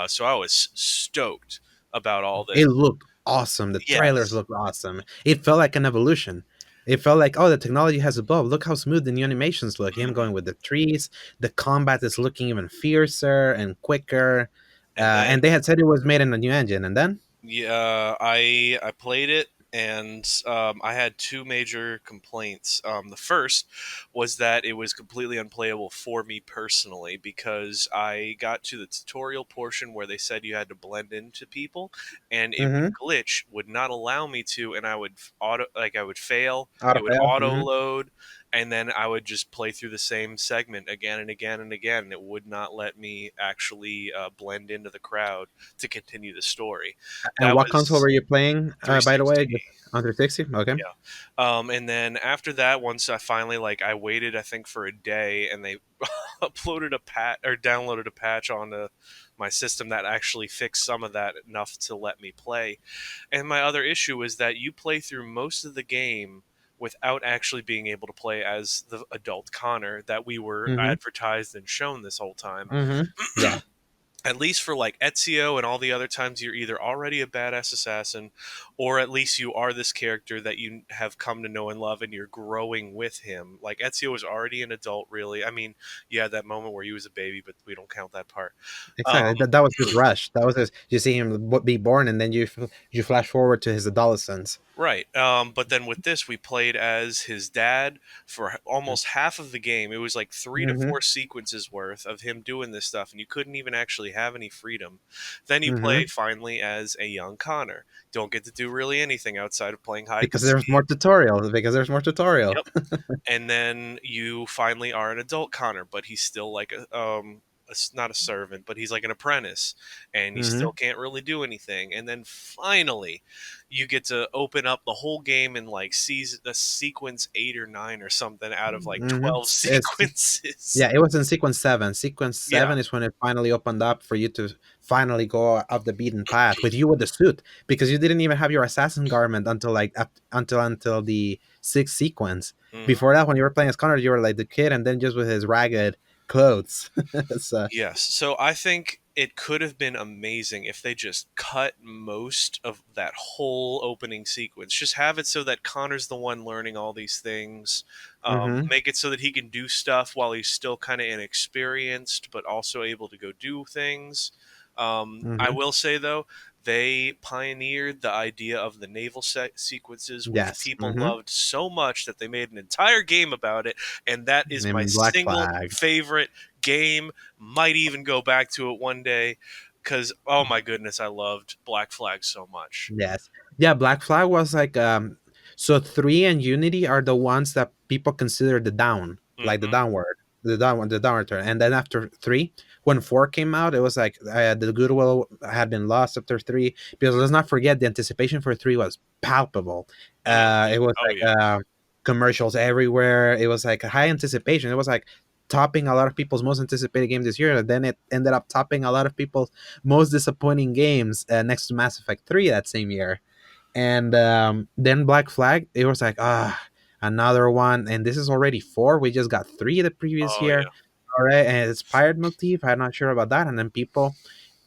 So I was stoked about all this. It looked awesome. The trailers Yes. looked awesome. It felt like an evolution. It felt like, oh, the technology has evolved. Look how smooth the new animations look. Him Mhm. going with the trees. The combat is looking even fiercer and quicker. And then And they had said it was made in a new engine. And then, yeah, I played it, and I had two major complaints. The first was that it was completely unplayable for me personally because I got to the tutorial portion where they said you had to blend into people, and it would mm-hmm, glitch, would not allow me to, and I would I would fail. out It of would hell. auto Hmm. load, and then I would just play through the same segment again and again and again. And it would not let me actually blend into the crowd to continue the story. And That what console was were you playing, by the way? 360. Just on 360? Okay. Yeah. And then after that, once I finally I waited, I think for a day, and they uploaded a patch or downloaded a patch onto my system that actually fixed some of that enough to let me play. And my other issue is that you play through most of the game without actually being able to play as the adult Connor that we were Mm-hmm. advertised and shown this whole time. Mm-hmm. Yeah. At least for Ezio and all the other times, you're either already a badass assassin, or at least you are this character that you have come to know and love, and you're growing with him. Like Ezio was already an adult, really. I mean, you had that moment where he was a baby, but we don't count that part. Exactly. Um, That was his rush. That was his. You see him be born, and then you flash forward to his adolescence. Right. But then with this, we played as his dad for almost half of the game. It was like three to Mm-hmm. four sequences worth of him doing this stuff, and you couldn't even actually have any freedom. Then you play Mm-hmm. finally as a young Connor. Don't get to do really anything outside of playing hide and Because there's more seek. tutorial. Because there's more tutorial. Yep. And then you finally are an adult Connor, but he's still like not a servant, but he's like an apprentice, and you Mm-hmm. still can't really do anything. And then finally, you get to open up the whole game in like season a sequence 8 or 9 or something out of like Mm-hmm. 12 sequences. Yeah, it was in sequence seven. Sequence Yeah. seven is when it finally opened up for you to finally go off the beaten path with you with the suit, because you didn't even have your assassin garment until until the sixth sequence. Mhm. Before that, when you were playing as Connor, you were like the kid, and then just with his ragged clothes. So, Yes. So I think it could have been amazing if they just cut most of that whole opening sequence. Just have it so that Connor's the one learning all these things. mm-hmm, Make it so that he can do stuff while he's still kind of inexperienced, but also able to go do things. I mm-hmm. will say, though, they pioneered the idea of the naval sequences, which Yes, people mm-hmm. loved so much that they made an entire game about it. And that is my Named Black single Flag. favorite game. Might even go back to it one day because oh my goodness, I loved Black Flag so much. Yes. Yeah, Black Flag was like so 3 and Unity are the ones that people consider the down, like Hmm. the downward turn. And then after 3, when 4 came out, it was like the goodwill had been lost after 3, because let's not forget the anticipation for 3 was palpable. Hmm. It was Oh like yeah. commercials everywhere. It was like a high anticipation. It was like topping a lot of people's most anticipated games this year, and then it ended up topping a lot of people's most disappointing games, next to Mass Effect 3 that same year. And then Black Flag, it was like, another one. And this is already 4. We just got 3 the previous Oh year. yeah. All right. And it's Pirate Motif. I'm not sure about that. And then people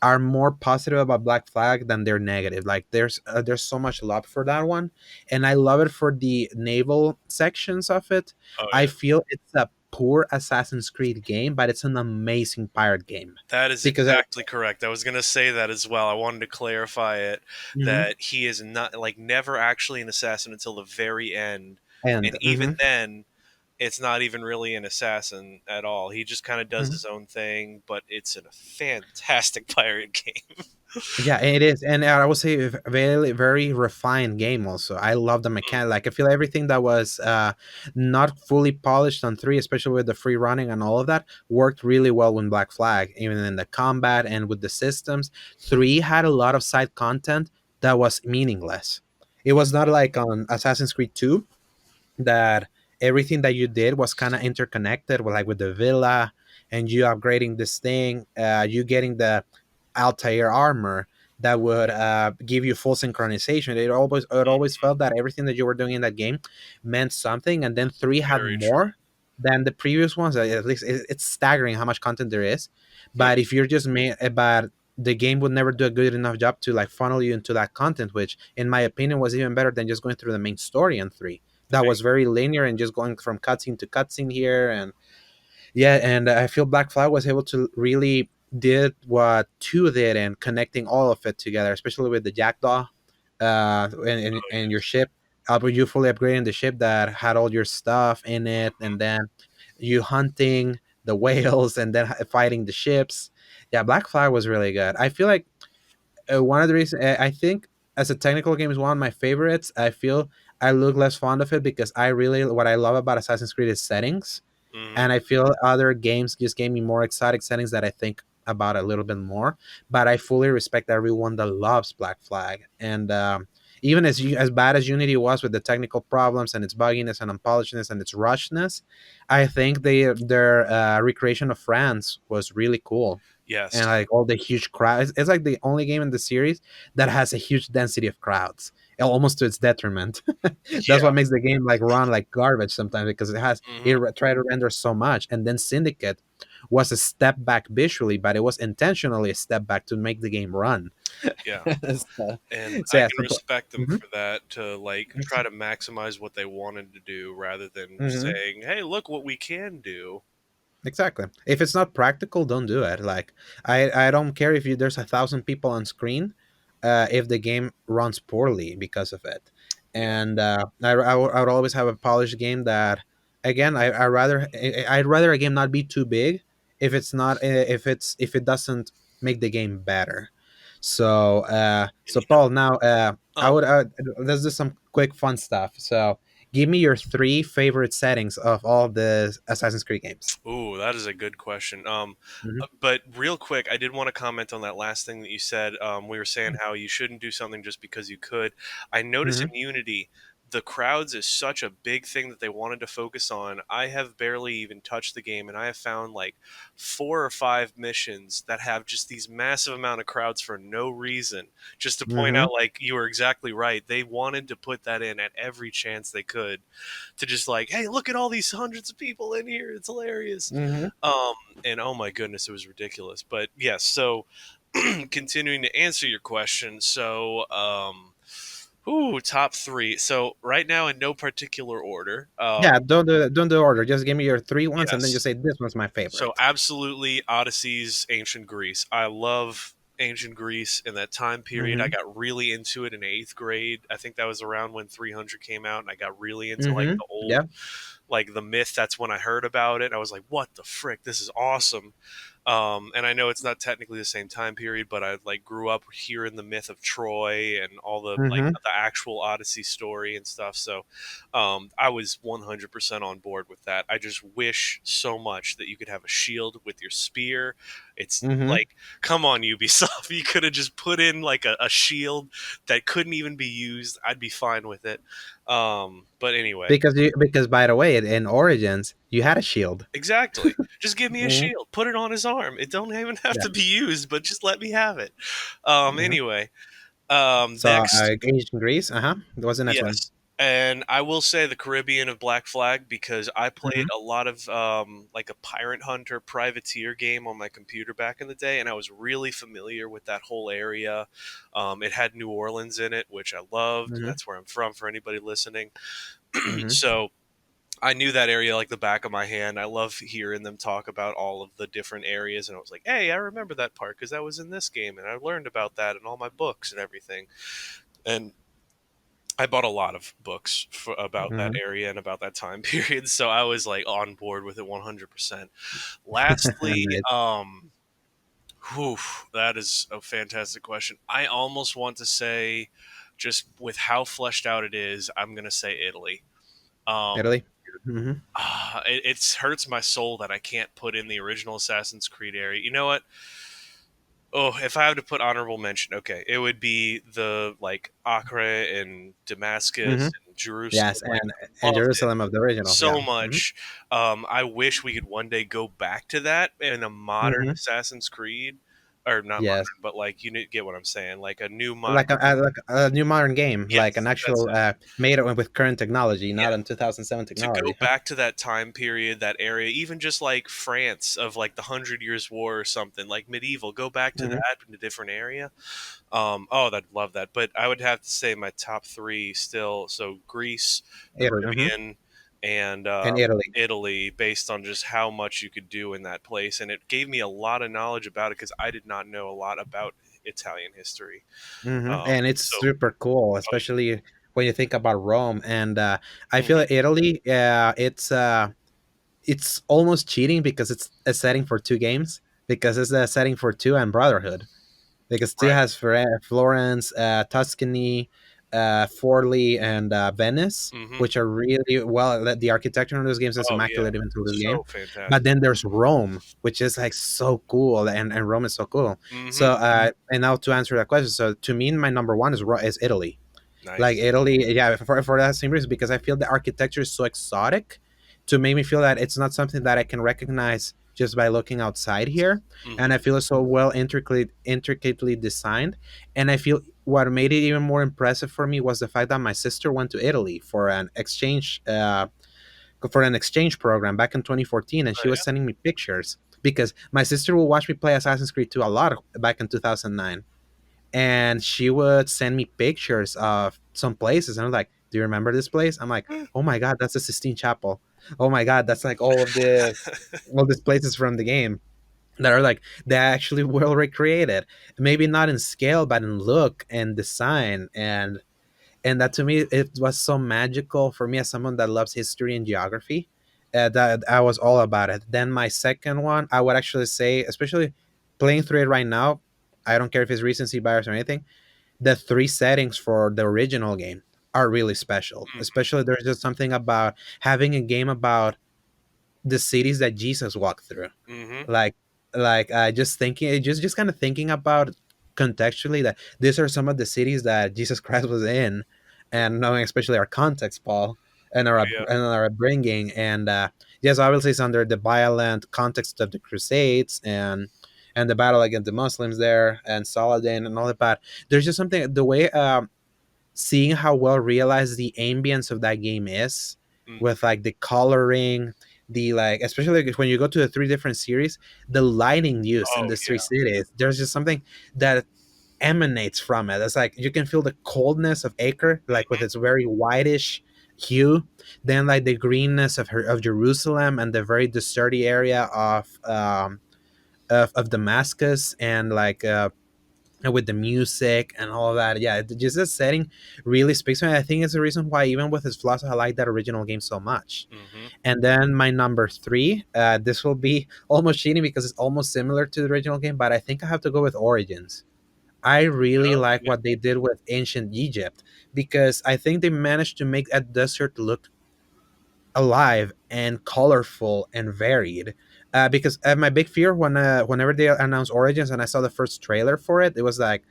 are more positive about Black Flag than they're negative. Like there's so much love for that one, and I love it for the naval sections of it. Oh I yeah. feel it's a poor Assassin's Creed game, but it's an amazing pirate game That is because exactly correct. I was going to say that as well. I wanted to clarify it Mhm. that he is not never actually an assassin until the very end. and And even mhm, then, it's not even really an assassin at all. He just kind of does mhm. his own thing, but it's a fantastic pirate game. Yeah, it is, and I would say very very refined game. Also, I love the Mm, mechanic. Like I feel everything that was not fully polished on three, especially with the free running and all of that, worked really well with Black Flag. Even in the combat and with the systems, three had a lot of side content that was meaningless. It was not like on Assassin's Creed Two that everything that you did was kind of interconnected with like with the villa and you upgrading this thing, you getting the Altair armor that would give you full synchronization. It always mm, felt that everything that you were doing in that game meant something, and then three had very true. more than the previous ones. At least it's staggering how much content there is. Hmm, But if you're just made, but the game would never do a good enough job to like funnel you into that content, which in my opinion was even better than just going through the main story in three that I was very linear and just going from cutscene to cutscene here. And yeah, and I feel Black Flag was able to really did what two did and connecting all of it together, especially with the jackdaw oh and your yes. ship. You fully upgrading the ship that had all your stuff in it, Mhm. and then you hunting the whales and then fighting the ships. Yeah, Black Flag was really good. I feel like one of the reasons I think as a technical game is one of my favorites. I feel I look less fond of it because I really what I love about Assassin's Creed is settings, Mhm. and I feel other games just gave me more exotic settings that I think about a little bit more. But I fully respect everyone that loves Black Flag, and even as bad as Unity was with the technical problems and its bugginess and unpolishedness and its rushness, I think their recreation of France was really cool. And Yes. like all the huge crowds, it's like the only game in the series that has a huge density of crowds, almost to its detriment. That's Yeah. what makes the game like run like garbage sometimes because Mhm. try to render so much. And then Syndicate was a step back visually, but it was intentionally a step back to make the game run. Yeah. so, And so I yeah, can respect them mhm. for that, to like try to maximize what they wanted to do rather than Mhm. saying, "Hey, look what we can do." Exactly. If it's not practical, don't do it. Like I don't care if there's 1,000 people on screen, if the game runs poorly because of it. Yeah. And I would always have a polished game that, again, I'd rather a game not be too big if it's not if it doesn't make the game better. And So Paul, now oh, let's do some quick fun stuff. So give me your three favorite settings of all the Assassin's Creed games. ooh, that is a good question. Mhm. But real quick, I did want to comment on that last thing that you said. We were saying how you shouldn't do something just because you could. I notice Mhm. in Unity, the crowds is such a big thing that they wanted to focus on. I have barely even touched the game, and I have found like 4 or 5 missions that have just these massive amount of crowds for no reason. Just to point Mhm. out, like you were exactly right. They wanted to put that in at every chance they could to just like, hey, look at all these hundreds of people in here. It's hilarious. Mhm. Um, and oh my goodness, it was ridiculous. But yes, so continuing to answer your question, ooh, top three. So right now, in no particular order, Yeah, don't do order. Just give me your three ones, and then just yes. say this one's my So favorite. absolutely, Odyssey's ancient Greece. I love ancient Greece in that time period. I Mhm. got really into it in eighth grade. I think that was around when 300 came out, and I got really into like Mhm. the old, Yeah. like the myth. That's when I heard about it. I was like, "What the frick? This is awesome!" And I know it's not technically the same time period, but I like grew up hearing the myth of Troy and all the like Mhm. the actual Odyssey story and stuff. So I was 100% on board with that. I just wish so much that you could have a shield with your spear. It's Mhm. like, come on, Ubisoft, you could have just put in like a shield that couldn't even be used. I'd be fine with it. But anyway, Because by the way, in Origins, you had a shield. exactly. Just give me a Mhm. shield. Put it on his arm. It don't even have Yeah. to be used, but just let me have it. Mhm. Anyway, So, next, Ancient Greece. Uh huh. What's the next one? yes. And I will say the Caribbean of Black Flag because I played Mhm. a lot of like a pirate hunter privateer game on my computer back in the day, and I was really familiar with that whole area. It had New Orleans in it, which I loved. Mhm. That's where I'm from for anybody listening. Mhm. So I knew that area like the back of my hand. I love hearing them talk about all of the different areas, and I was like, "Hey, I remember that part because that was in this game, and I learned about that in all my books and everything." And I bought a lot of books about that Mhm. area and about that time period, so I was like on board with it 100%. Lastly, Nice. Whew, that is a fantastic question. I almost want to say, just with how fleshed out it is, I'm gonna say Italy. Um, Italy. Hmm. it hurts my soul that I can't put in the original Assassin's Creed area. You know what? Oh, if I have to put honorable mention, okay, it would be the like Acre and Hmm. Damascus and Jerusalem. Yes, Like, and loved it Jerusalem of the original. Yeah. so Hmm. much. I wish we could one day go back to that in a modern Hmm. Assassin's Creed, or not modern, Yes, but like get what I'm saying, like a new modern. like a new modern game, like an Yes, that's actual it. made with current technology, Yeah, not in 2007 to go technology. back to that time period, that area, even just like France of like the Hundred Years War or something, like medieval. Go back to Hmm. that in a different area. Oh, I'd love that. But I would have to say my top three still. So Greece, the Italy. Hmm. Caribbean, and And Italy. Italy, based on just how much you could do in that place, and it gave me a lot of knowledge about it because I did not know a lot about Italian history. And it's So, super cool, oh especially when you think about Rome. And I yeah. feel that Italy, it's almost cheating because it's a setting for two games, because it's a setting for two and Brotherhood, because two Right. has Florence, Tuscany, Forli, and Venice, Hmm. which are really well. The architecture in those games is Oh yeah, immaculate even through this game. so fantastic. But then there's Rome, which is like so cool, and Rome is so cool. Hmm. So and now to answer that question, so to me, my number one is Italy. Like Nice. Italy, yeah, for that same reason, because I feel the architecture is so exotic to make me feel that it's not something that I can recognize just by looking outside here. And Hmm. I feel it's so well intricately designed. And I feel what made it even more impressive for me was the fact that my sister went to Italy for an exchange program back in 2014, and Oh she was yeah. sending me pictures because my sister will watch me play Assassin's Creed 2 a lot back in 2009, and she would send me pictures of some places, and I'm like, do you remember this place? I'm like, oh my god, that's the Sistine Chapel. Oh my god, that's like all these places from the game that are like they're actually well recreated, maybe not in scale but in look and design. And that to me it was so magical for me as someone that loves history and geography, that I was all about it. Then my second one, I would actually say, especially playing through it right now, I don't care if it's recency bias or anything, the three settings for the original game are really special. Especially there's just something about having a game about the cities that Jesus walked through. Hmm. Like just thinking, just kind of thinking about contextually that these are some of the cities that Jesus Christ was in, and knowing especially our context, Paul, Oh yeah. and our upbringing, and yes, obviously it's under the violent context of the Crusades and the battle against the Muslims there and Saladin and all that. But there's just something the way seeing how well realized the ambience of that game is, Mhm. with like the coloring, the like, especially like when you go to the three different series, the lighting used in Oh the three yeah. cities, there's just something that emanates from it. It's like you can feel the coldness of Acre, like with Mhm. its very whitish hue, then like the greenness of Jerusalem, and the very deserty area of Damascus, and like and with the music and all of that. Yeah, just the setting really speaks to me. I think it's the reason why, even with its flaws, I like that original game so much. Mhm. And then my number three, this will be almost cheating because it's almost similar to the original game, but I think I have to go with Origins. I really like Okay. what they did with ancient Egypt, because I think they managed to make a desert look alive and colorful and varied. Because my big fear whenever they announced Origins and I saw the first trailer for it, it was like,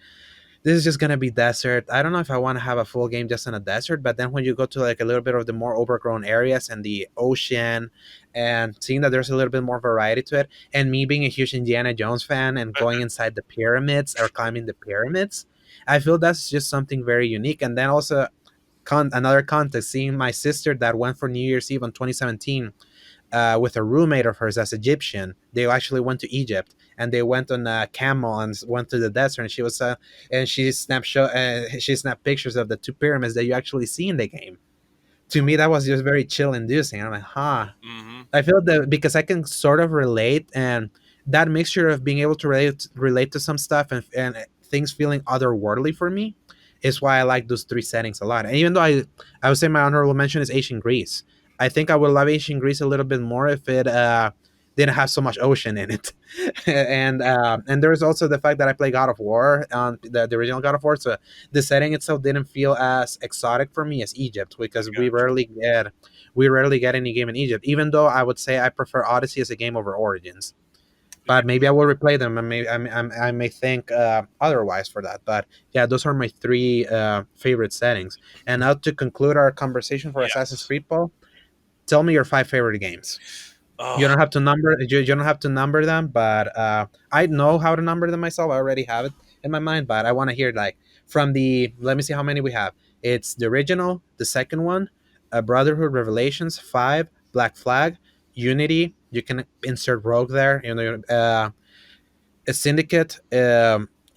this is just gonna be desert. I don't know if I want to have a full game just in a desert. But then when you go to like a little bit of the more overgrown areas and the ocean, and seeing that there's a little bit more variety to it, and me being a huge Indiana Jones fan and going inside the pyramids or climbing the pyramids, I feel that's just something very unique. And then also another context, seeing my sister that went for New Year's Eve in 2017 with a roommate of hers that's Egyptian. They actually went to Egypt, and they went on a camel and went to the desert. And she snapped pictures of the two pyramids that you actually see in the game. To me, that was just very chill inducing. I'm like, huh. Mhm. I feel that because I can sort of relate, and that mixture of being able to relate to some stuff and things feeling otherworldly for me is why I like those three settings a lot. And even though I would say my honorable mention is ancient Greece. I think I would love ancient Greece a little bit more if didn't have so much ocean in it. And there's also the fact that I play God of War, the original God of War, so the setting itself didn't feel as exotic for me as Egypt, I because got you. we rarely get any game in Egypt. Even though I would say I prefer Odyssey as a game over Origins, Yeah. but maybe I will replay them, and I may think otherwise for that. But yeah, those are my three favorite settings. And now to conclude our conversation for Assassin's Yes. Creed, Paul, tell me your five favorite games. You Oh, don't have to you don't have to number them, but I know how to number them myself. I already have it in my mind, but I want to hear like from the. Let me see how many we have. It's the original, the second one, Brotherhood, Revelations, five, Black Flag, Unity. You can insert Rogue there. You know, a Syndicate,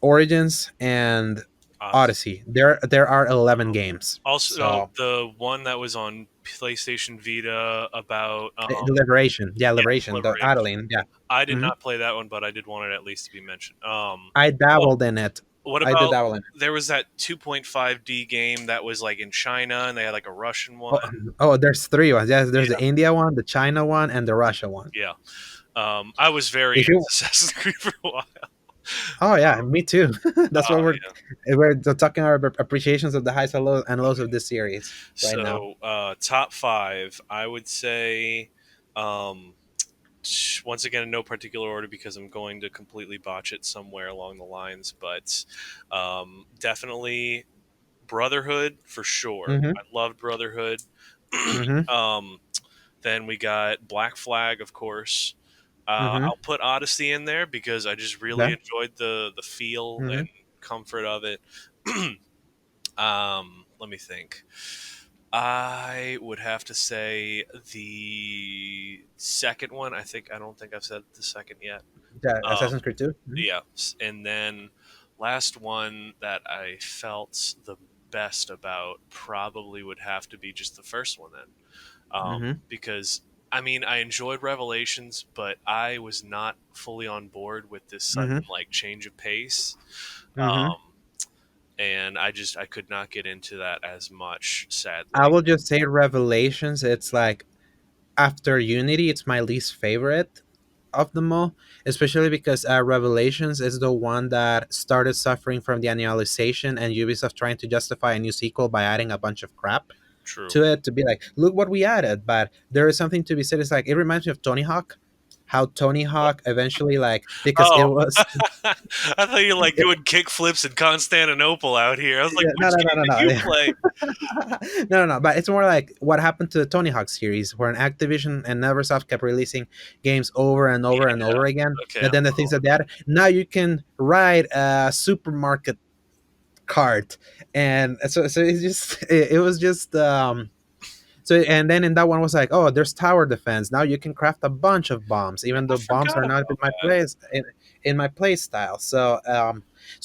Origins, and Odyssey. Odyssey. There are 11 games. Also, So the one that was on PlayStation Vita about Liberation, yeah, yeah, Liberation, the Liberation. Adeline, yeah. I did Hmm. not play that one, but I did want it at least to be mentioned. I Oh, dabbled in it. what I did about dabble in it. there was that 2.5D game that was like in China and they had like a Russian one. Oh, oh, there's three ones. Yes, there's the Yeah, India one, the China one, and the Russia one. yeah. I was very If into you, Assassin's Creed for a while. oh yeah, me too. That's what Yeah. we're talking our appreciations of the highs and lows of this series right now. So, top five, I would say, um, once again, in no particular order because I'm going to completely botch it somewhere along the lines, but definitely Brotherhood for sure. Mm-hmm. I loved Brotherhood. Mm-hmm. um, then we got Black Flag, of course. Mm-hmm. I'll put Odyssey in there because I just really Yeah. enjoyed the feel Mm-hmm. and comfort of it. Let me think. I would have to say the second one. I don't think I've said the second yet. Yeah. Um, Assassin's Creed 2. Mm-hmm. yeah, and then last one that I felt the best about probably would have to be just the first one then, Mm-hmm. because I mean I enjoyed Revelations, but I was not fully on board with this sudden Mm-hmm. like change of pace. Mm-hmm. Um, and I could not get into that as much, I sadly. will just say Revelations. It's like after Unity, it's my least favorite of them all, especially because Revelations is the one that started suffering from the annualization and Ubisoft trying to justify a new sequel by adding a bunch of crap True. to it to be like, look what we added. But there is something to be said. It's like it reminds me of Tony Hawk, how Tony What? Hawk eventually like because it Oh, was I thought you were like doing kick flips in Constantinople out here. I was like, yeah, no, which no, game no, did no, you no. play? No, no, no. But it's more like what happened to the Tony Hawk series, where an Activision and Neversoft kept releasing games over and over and Yeah. over again. Okay. And then the things that they added, now you can ride a supermarket cart, and so it's just it was just so, and then in that one was like, oh, there's tower defense. Now you can craft a bunch of bombs, even I though bombs forgot are not about that. in my play style. So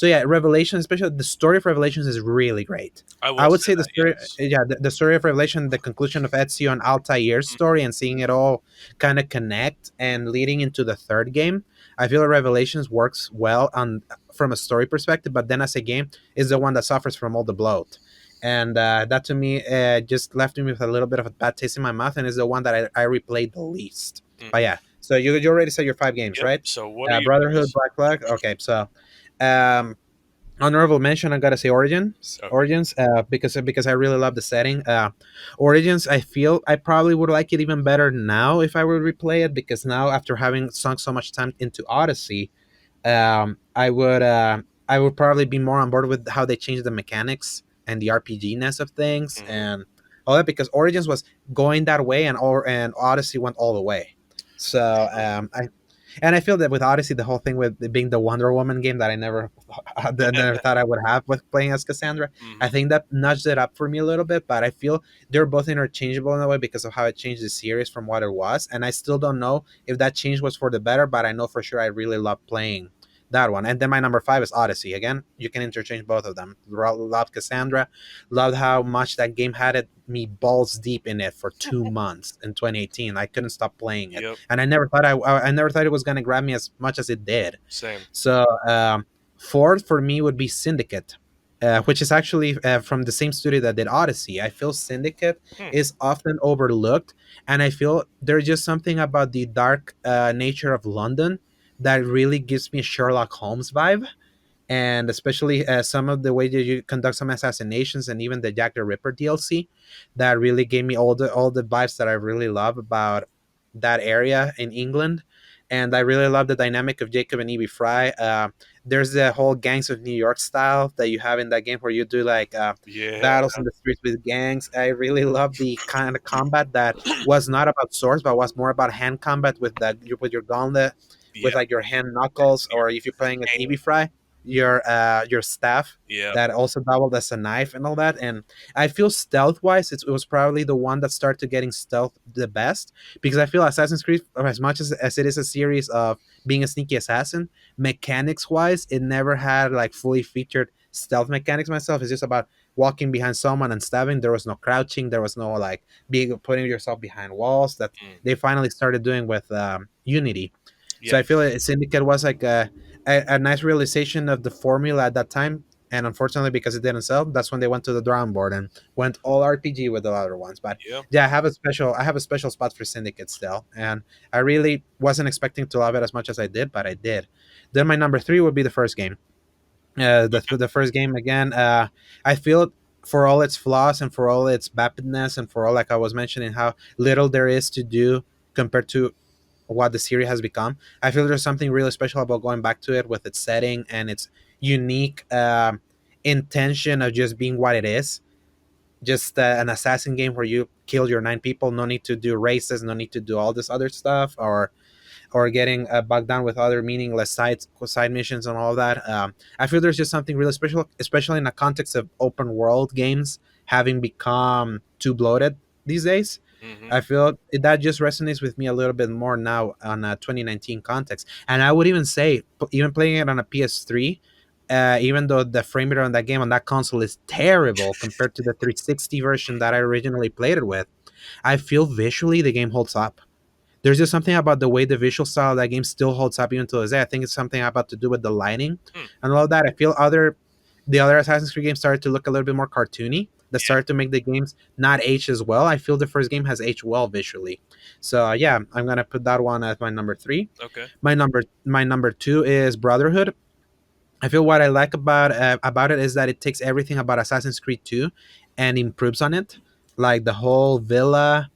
yeah, Revelation, especially the story of Revelations, is really great. I I will would say say the that. story, Yes. yeah, the story of Revelation, the conclusion of Ezio and Altair's Mhm. story, and seeing it all kind of connect and leading into the third game. I feel Revelations works well on from a story perspective, but then as a game, is the one that suffers from all the bloat, and that to me just left me with a little bit of a bad taste in my mouth, and is the one that I replayed the least. But Mhm. yeah, so you already said your five games, Yep. right? So what are Brotherhood, yours? Black Flag. Okay, so um, honorable mention, I gotta say Okay. Origins, because I really love the setting. Origins, I feel I probably would like it even better now if I were to replay it, because now after having sunk so much time into Odyssey, I would probably be more on board with how they changed the mechanics and the RPG ness of things Hmm. and all that, because Origins was going that way, and Odyssey went all the way. So True. I feel that with Odyssey, the whole thing with it being the Wonder Woman game that I never that I never thought I would have with playing as Cassandra, I Hmm. think that nudged it up for me a little bit. But I feel they're both interchangeable in a way because of how it changed the series from what it was, and I still don't know if that change was for the better. But I know for sure I really love playing that one. And then my number five is Odyssey. Again, you can interchange both of them. Loved Cassandra, loved how much that game had me balls deep in it for 2 months in 2018. I couldn't stop playing it, Yep. and I never thought it was gonna grab me as much as it did. Same. So fourth for me would be Syndicate. which is actually from the same studio that did Odyssey. I feel Syndicate Hmm. is often overlooked, and I feel there's just something about the dark nature of London that really gives me a Sherlock Holmes vibe, and especially some of the way that you conduct some assassinations and even the Jack the Ripper DLC that really gave me all the vibes that I really love about that area in England. And I really love the dynamic of Jacob and Evie Fry. There's the whole Gangs of New York style that you have in that game where you do like Yeah. battles in the streets with gangs. I really love the kind of combat that was not about swords but was more about hand combat with with your gauntlet, with Yep. like your hand knuckles, or if you're playing as Evie Fry, your staff Yep. that also doubled as a knife and all that. And I feel stealth wise, it was probably the one that started getting stealth the best, because I feel Assassin's Creed, as much as it is a series of being a sneaky assassin, mechanics wise, it never had like fully featured stealth mechanics myself. It's just about walking behind someone and stabbing. There was no crouching. There was no like being putting yourself behind walls that Mm. they finally started doing with Unity. So I feel Yes. like Syndicate was like a nice realization of the formula at that time. And unfortunately, because it didn't sell, that's when they went to the drawing board and went all RPG with the other ones. But Yep. yeah, I have a special spot for Syndicate still, and I really wasn't expecting to love it as much as I did, but I did. Then my number three would be the first game. The first game again. I feel, for all its flaws and for all its vapidness and for all, like I was mentioning, how little there is to do compared to what the series has become. I feel there's something really special about going back to it with its setting and its unique intention of just being what it is. Just an assassin game where you kill your 9 people. No need to do races. No need to do all this other stuff, or getting bogged down with other meaningless side missions and all that. I feel there's just something really special, especially in the context of open world games having become too bloated these days. Hmm. I feel that just resonates with me a little bit more now on a 2019 context. And I would even say, even playing it on a PS3, even though the frame rate on that game on that console is terrible compared to the 360 version that I originally played it with, I feel visually the game holds up. There's just something about the way the visual style of that game still holds up even to this day. I think it's something about to do with the lighting Hmm. and all of that. I feel the other Assassin's Creed games started to look a little bit more cartoony. That started to make the games not age as well. I feel the first game has aged well visually. So yeah, I'm gonna put that one as my number three. Okay. My number two is Brotherhood. I feel what I like about it is that it takes everything about Assassin's Creed 2 and improves on it, like the whole villa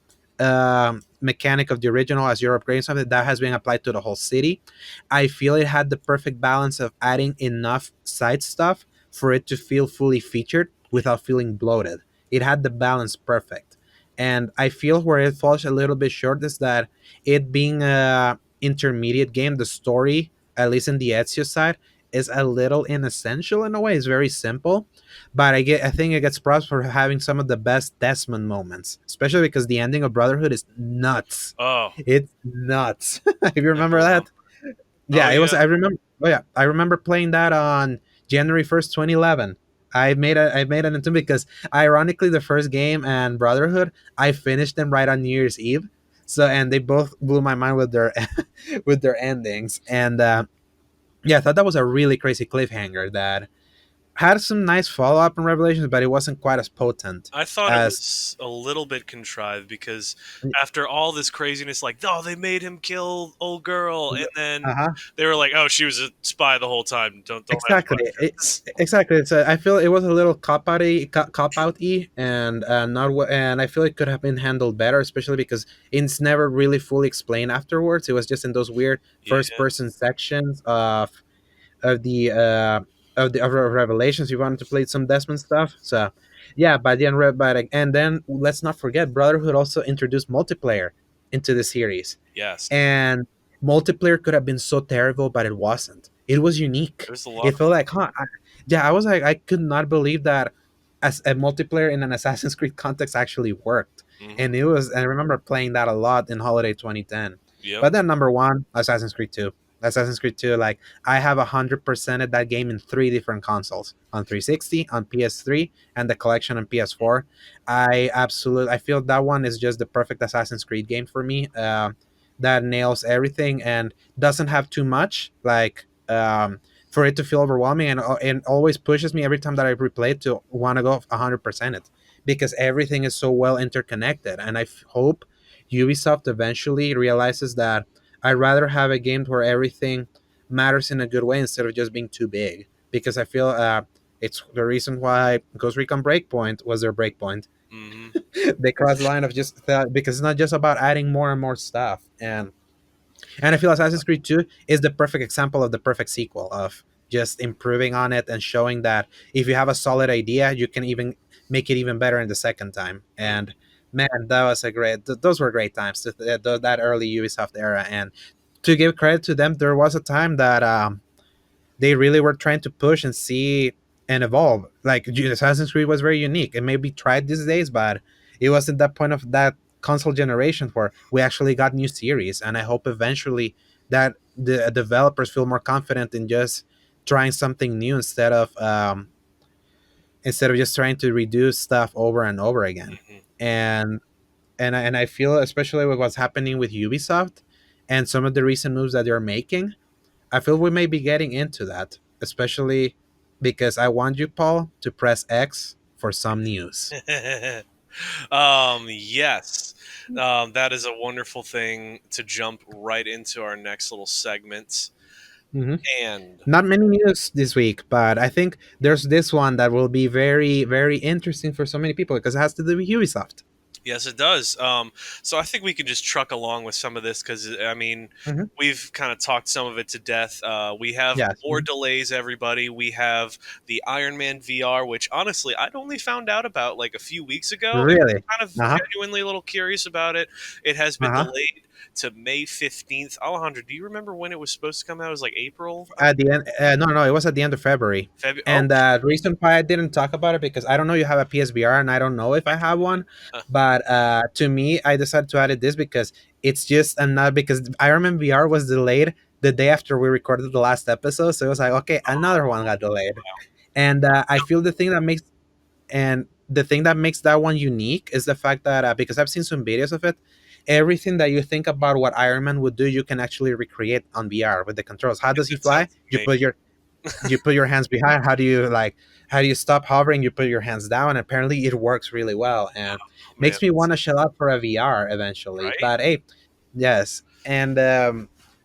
mechanic of the original. As you're upgrading something, that has been applied to the whole city. I feel it had the perfect balance of adding enough side stuff for it to feel fully featured without feeling bloated. It had the balance perfect, and I feel where it falls a little bit short is that it being a intermediate game, the story, at least in the Ezio side, is a little inessential in a way. It's very simple, but I think it gets props for having some of the best Desmond moments, especially because the ending of Brotherhood is nuts. Oh, It's nuts. If you I remember don't know. that, Oh yeah, it was. yeah. I remember. Oh yeah, I remember playing that on January 1st, 2011. I made an attempt because ironically the first game and Brotherhood I finished them right on New Year's Eve. So, and they both blew my mind with their with their endings. And yeah, I thought that was a really crazy cliffhanger that had some nice follow up and revelations, but it wasn't quite as potent I thought it as. was a little bit contrived because after all this craziness, like, oh, they made him kill old girl, and then Uh huh. they were like, oh, she was a spy the whole time. Don't ask Exactly. questions. Exactly. I feel it was a little cop outy, and and I feel it could have been handled better, especially because it's never really fully explained afterwards. It was just in those weird first Yeah. person sections of the of Revelations. You wanted to play some Desmond stuff, so yeah. And then let's not forget, Brotherhood also introduced multiplayer into the series, Yes. and multiplayer could have been so terrible, but it wasn't. It was unique. There's a lot It of. felt like, yeah, I was like, I could not believe that as a multiplayer in an Assassin's Creed context actually worked. Hmm. And it was, I remember playing that a lot in holiday 2010. Yep. But then number one, Assassin's Creed 2. Assassin's Creed 2, like I have 100% of that game in three different consoles, on 360, on PS3, and the collection on PS4. I feel that one is just the perfect Assassin's Creed game for me. That nails everything and doesn't have too much. Like for it to feel overwhelming, and always pushes me every time that I replay it to want to go 100% it, because everything is so well interconnected. And hope Ubisoft eventually realizes that I'd rather have a game where everything matters in a good way instead of just being too big. Because I feel it's the reason why Ghost Recon Breakpoint was their breakpoint. Hmm. They crossed the line of just because it's not just about adding more and more stuff. And I feel Assassin's Creed 2 is the perfect example of the perfect sequel of just improving on it and showing that if you have a solid idea, you can even make it even better in the second time. And man, that was a those were great times, that early Ubisoft era. And to give credit to them, there was a time that they really were trying to push and see and evolve. Like Assassin's Creed was very unique. It may be tried these days, but it wasn't that point of that console generation where we actually got new series. And I hope eventually that the developers feel more confident in just trying something new instead of just trying to redo stuff over and over again. Hmm. And and I feel especially with what's happening with Ubisoft and some of the recent moves that they're making, I feel we may be getting into that, especially because I want you, Paul, to press X for some news. Yes, that is a wonderful thing to jump right into our next little segment. hmm And Not many news this week, but I think there's this one that will be very, very interesting for so many people because it has to do with Ubisoft. yes, it does. So I think we can just truck along with some of this because I mean, hmm we've kind of talked some of it to death. We have Yes. more delays, everybody. We have the Iron Man VR, which honestly I'd only found out about like a few weeks ago, and Really? kind of Uh huh. genuinely a little curious about it. It has Uh been huh. delayed to May 15th. Alejandro, do you remember when it was supposed to come out? It was like April, I At think. the end, no, no, it was at the end of February. February. Oh, And the reason why I didn't talk about it because I don't know you have a PSVR and I don't know if I have one, uh, but to me, I decided to add it this because it's just another because Iron Man VR was delayed the day after we recorded the last episode, so it was like okay, another one got delayed, and I feel the thing that makes that one unique is the fact that because I've seen some videos of it, everything that you think about what Iron Man would do, you can actually recreate on VR with the controls. How does he it sounds fly? You put your hands behind. How do you stop hovering? You put your hands down. Apparently it works really well and man, makes me want to shell out for a VR eventually. right? But hey, yes. And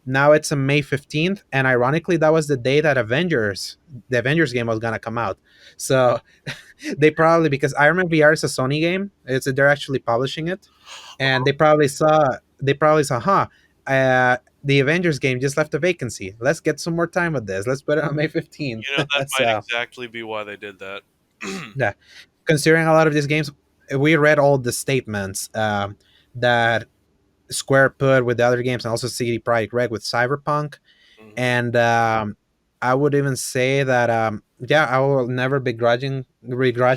now it's on May 15th, and ironically that was the day that the Avengers game was gonna come out. So they probably because Iron Man VR is a Sony game. They're actually publishing it, and they probably saw, the Avengers game just left a vacancy. Let's get some more time with this. Let's put it on May 15th. That might So exactly be why they did that. yeah, considering a lot of these games, we read all the statements that Square put with the other games, and also CD Projekt Red with Cyberpunk. Hmm. And I would even say that yeah, I will never begrudge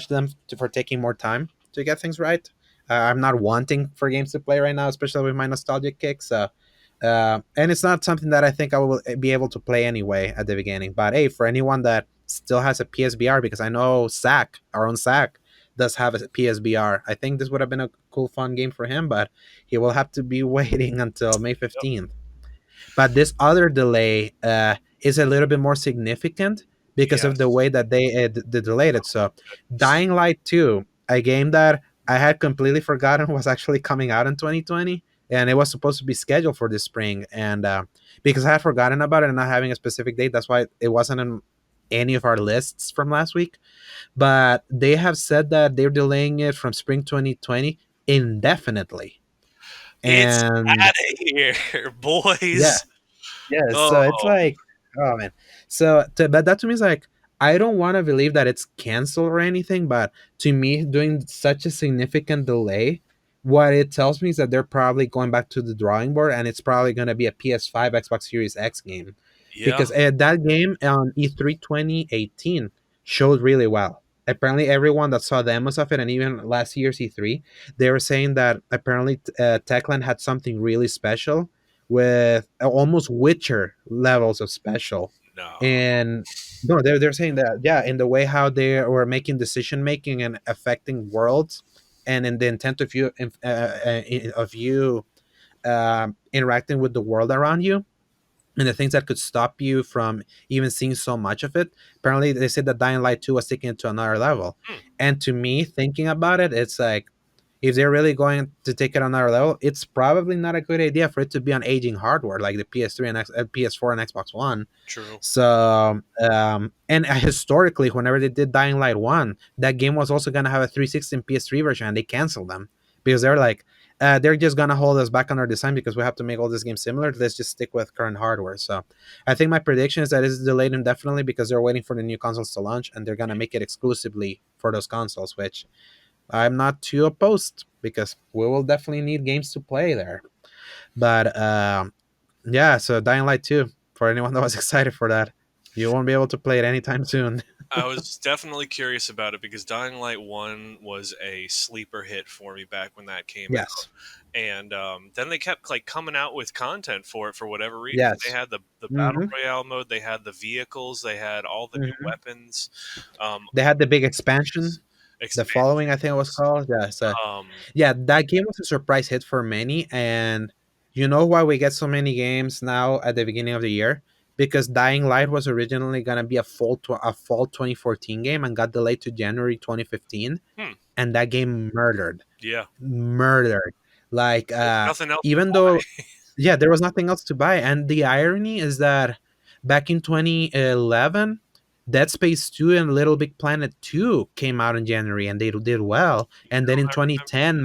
them for taking more time to get things right. I'm not wanting for games to play right now, especially with my nostalgic kicks. And it's not something that I think I will be able to play anyway at the beginning. But hey, for anyone that still has a PSVR, because I know our own Sack, does have a PSVR, I think this would have been a cool, fun game for him. But he will have to be waiting until May Yep. 15th. But this other delay is a little bit more significant because of the Yes. way that they delayed it. So, Dying Light 2, a game that I had completely forgotten was actually coming out in 2020, and it was supposed to be scheduled for this spring. And because I had forgotten about it and not having a specific date, that's why it wasn't in any of our lists from last week. But they have said that they're delaying it from spring 2020 indefinitely. It's And out of here, yeah, boys. yeah, so it's Oh, like, oh man. But that to me is like, I don't want to believe that it's canceled or anything, but to me, doing such a significant delay, what it tells me is that they're probably going back to the drawing board, and it's probably going to be a PS5, Xbox Series X game, yeah. because that game on E3 2018 showed really well. Apparently, everyone that saw demos of it, and even last year's E3, they were saying that apparently Techland had something really special with almost Witcher levels of special. No. And no, they're saying that yeah, in the way how they were making decision making and affecting worlds, and in the intent of you interacting with the world around you, and the things that could stop you from even seeing so much of it. Apparently, they said that Dying Light 2 was taking it to another level. Hmm, And to me, thinking about it, it's like, if they're really going to take it on another level, it's probably not a good idea for it to be on aging hardware like the PS3 and PS4 and Xbox One. true. So, and historically, whenever they did Dying Light 1, that game was also going to have a 360 and PS3 version, and they canceled them because they're like, they're just going to hold us back on our design because we have to make all this game similar. Let's just stick with current hardware. So, I think my prediction is that it's delayed indefinitely because they're waiting for the new consoles to launch and they're going to make it exclusively for those consoles, which I'm not too opposed because we will definitely need games to play there. But yeah, so Dying Light 2, for anyone that was excited for that, you won't be able to play it anytime soon. I was definitely curious about it because Dying Light 1 was a sleeper hit for me back when that came out. Yes. And then they kept like coming out with content for it for whatever reason. They Yes. had the battle hmm royale mode, they had the vehicles, they had all the new hmm weapons, They had the big expansion, the following, I think it was expansions. called. Yeah. So Um, yeah, that game was a surprise hit for many. And you know why we get so many games now at the beginning of the year? Because Dying Light was originally gonna be a fall 2014 game and got delayed to January 2015, hmm, and that game yeah, murdered. Like there's nothing else to even though, buy. yeah, there was nothing else to buy. And the irony is that back in 2011, Dead Space 2 and Little Big Planet 2 came out in January and they did well. And then in I remember. 2010,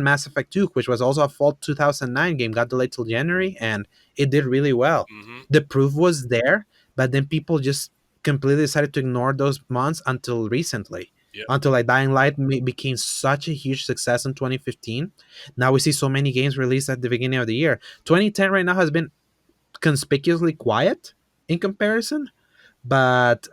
Mass Effect 2, which was also a fall 2009 game, got delayed till January and it did really well. Hmm. The proof was there, but then people just completely decided to ignore those months until recently. Yeah. Until like Dying Light became such a huge success in 2015. Now we see so many games released at the beginning of the year. 2010 right now has been conspicuously quiet in comparison, but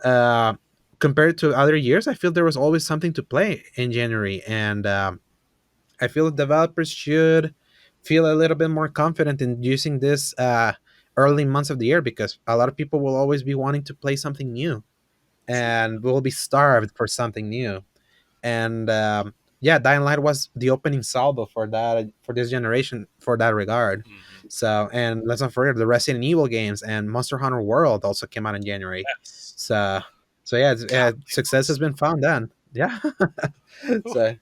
compared to other years, I feel there was always something to play in January, and I feel developers should feel a little bit more confident in using this early months of the year because a lot of people will always be wanting to play something new True. and will be starved for something new. And yeah, Dying Light was the opening salvo for that, for this generation, for that regard. Hmm. So, and let's not forget the Resident Evil games and Monster Hunter World also came out in January. Yes. So, yeah, God, they success look has been found then. Yeah. so. So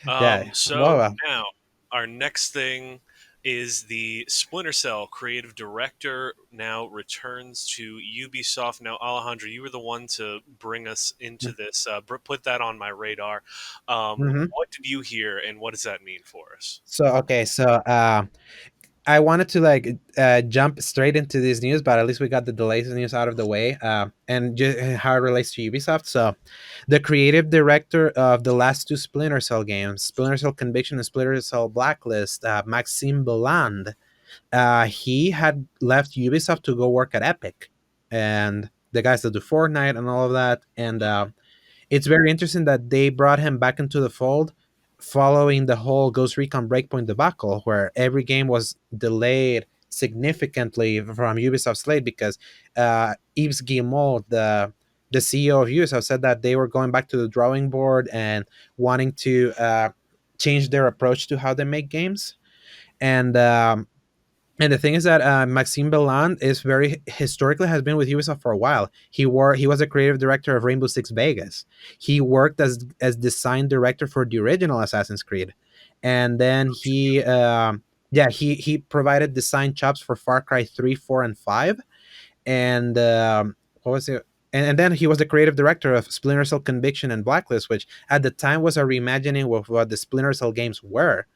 yeah, So well, now our next thing is the Splinter Cell creative director now returns to Ubisoft. Now, Alejandro, you were the one to bring us into this. Put that on my radar. mhm. What did you hear, and what does that mean for us? So okay, so I wanted to like jump straight into this news, but at least we got the latest news out of the way, and just how it relates to Ubisoft. So, the creative director of the last two Splinter Cell games, Splinter Cell Conviction and Splinter Cell Blacklist, Maxime Beland, he had left Ubisoft to go work at Epic, and the guys that do Fortnite and all of that, and it's very interesting that they brought him back into the fold following the whole Ghost Recon Breakpoint debacle, where every game was delayed significantly from Ubisoft's slate because Yves Guillemot, the CEO of Ubisoft, said that they were going back to the drawing board and wanting to change their approach to how they make games. And the thing is that Maxime Beland is very historically has been with Ubisoft for a while. He was a creative director of Rainbow Six Vegas. He worked as design director for the original Assassin's Creed, and then he provided design chops for Far Cry 3, 4, and 5. And what was it? And then he was the creative director of Splinter Cell Conviction and Blacklist, which at the time was a reimagining of what the Splinter Cell games were,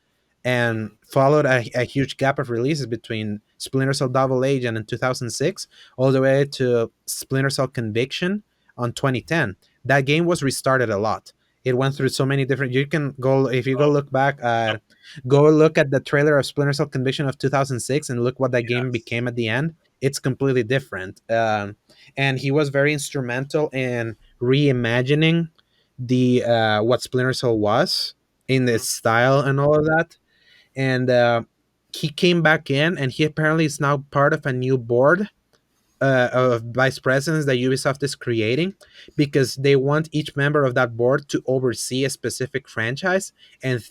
and Mhm. followed a huge gap of releases between Splinter Cell Double Agent in 2006 all the way to Splinter Cell Conviction on 2010. That game was restarted a lot. It went through so many different. You can go if you go Oh, look back yep. at go look at the trailer of Splinter Cell Conviction of 2006 and look what that game Yes. became at the end. It's completely different. And he was very instrumental in reimagining the what Splinter Cell was in Hmm. its style and all of that. And he came back in and he apparently is now part of a new board of vice presidents that Ubisoft is creating, because they want each member of that board to oversee a specific franchise and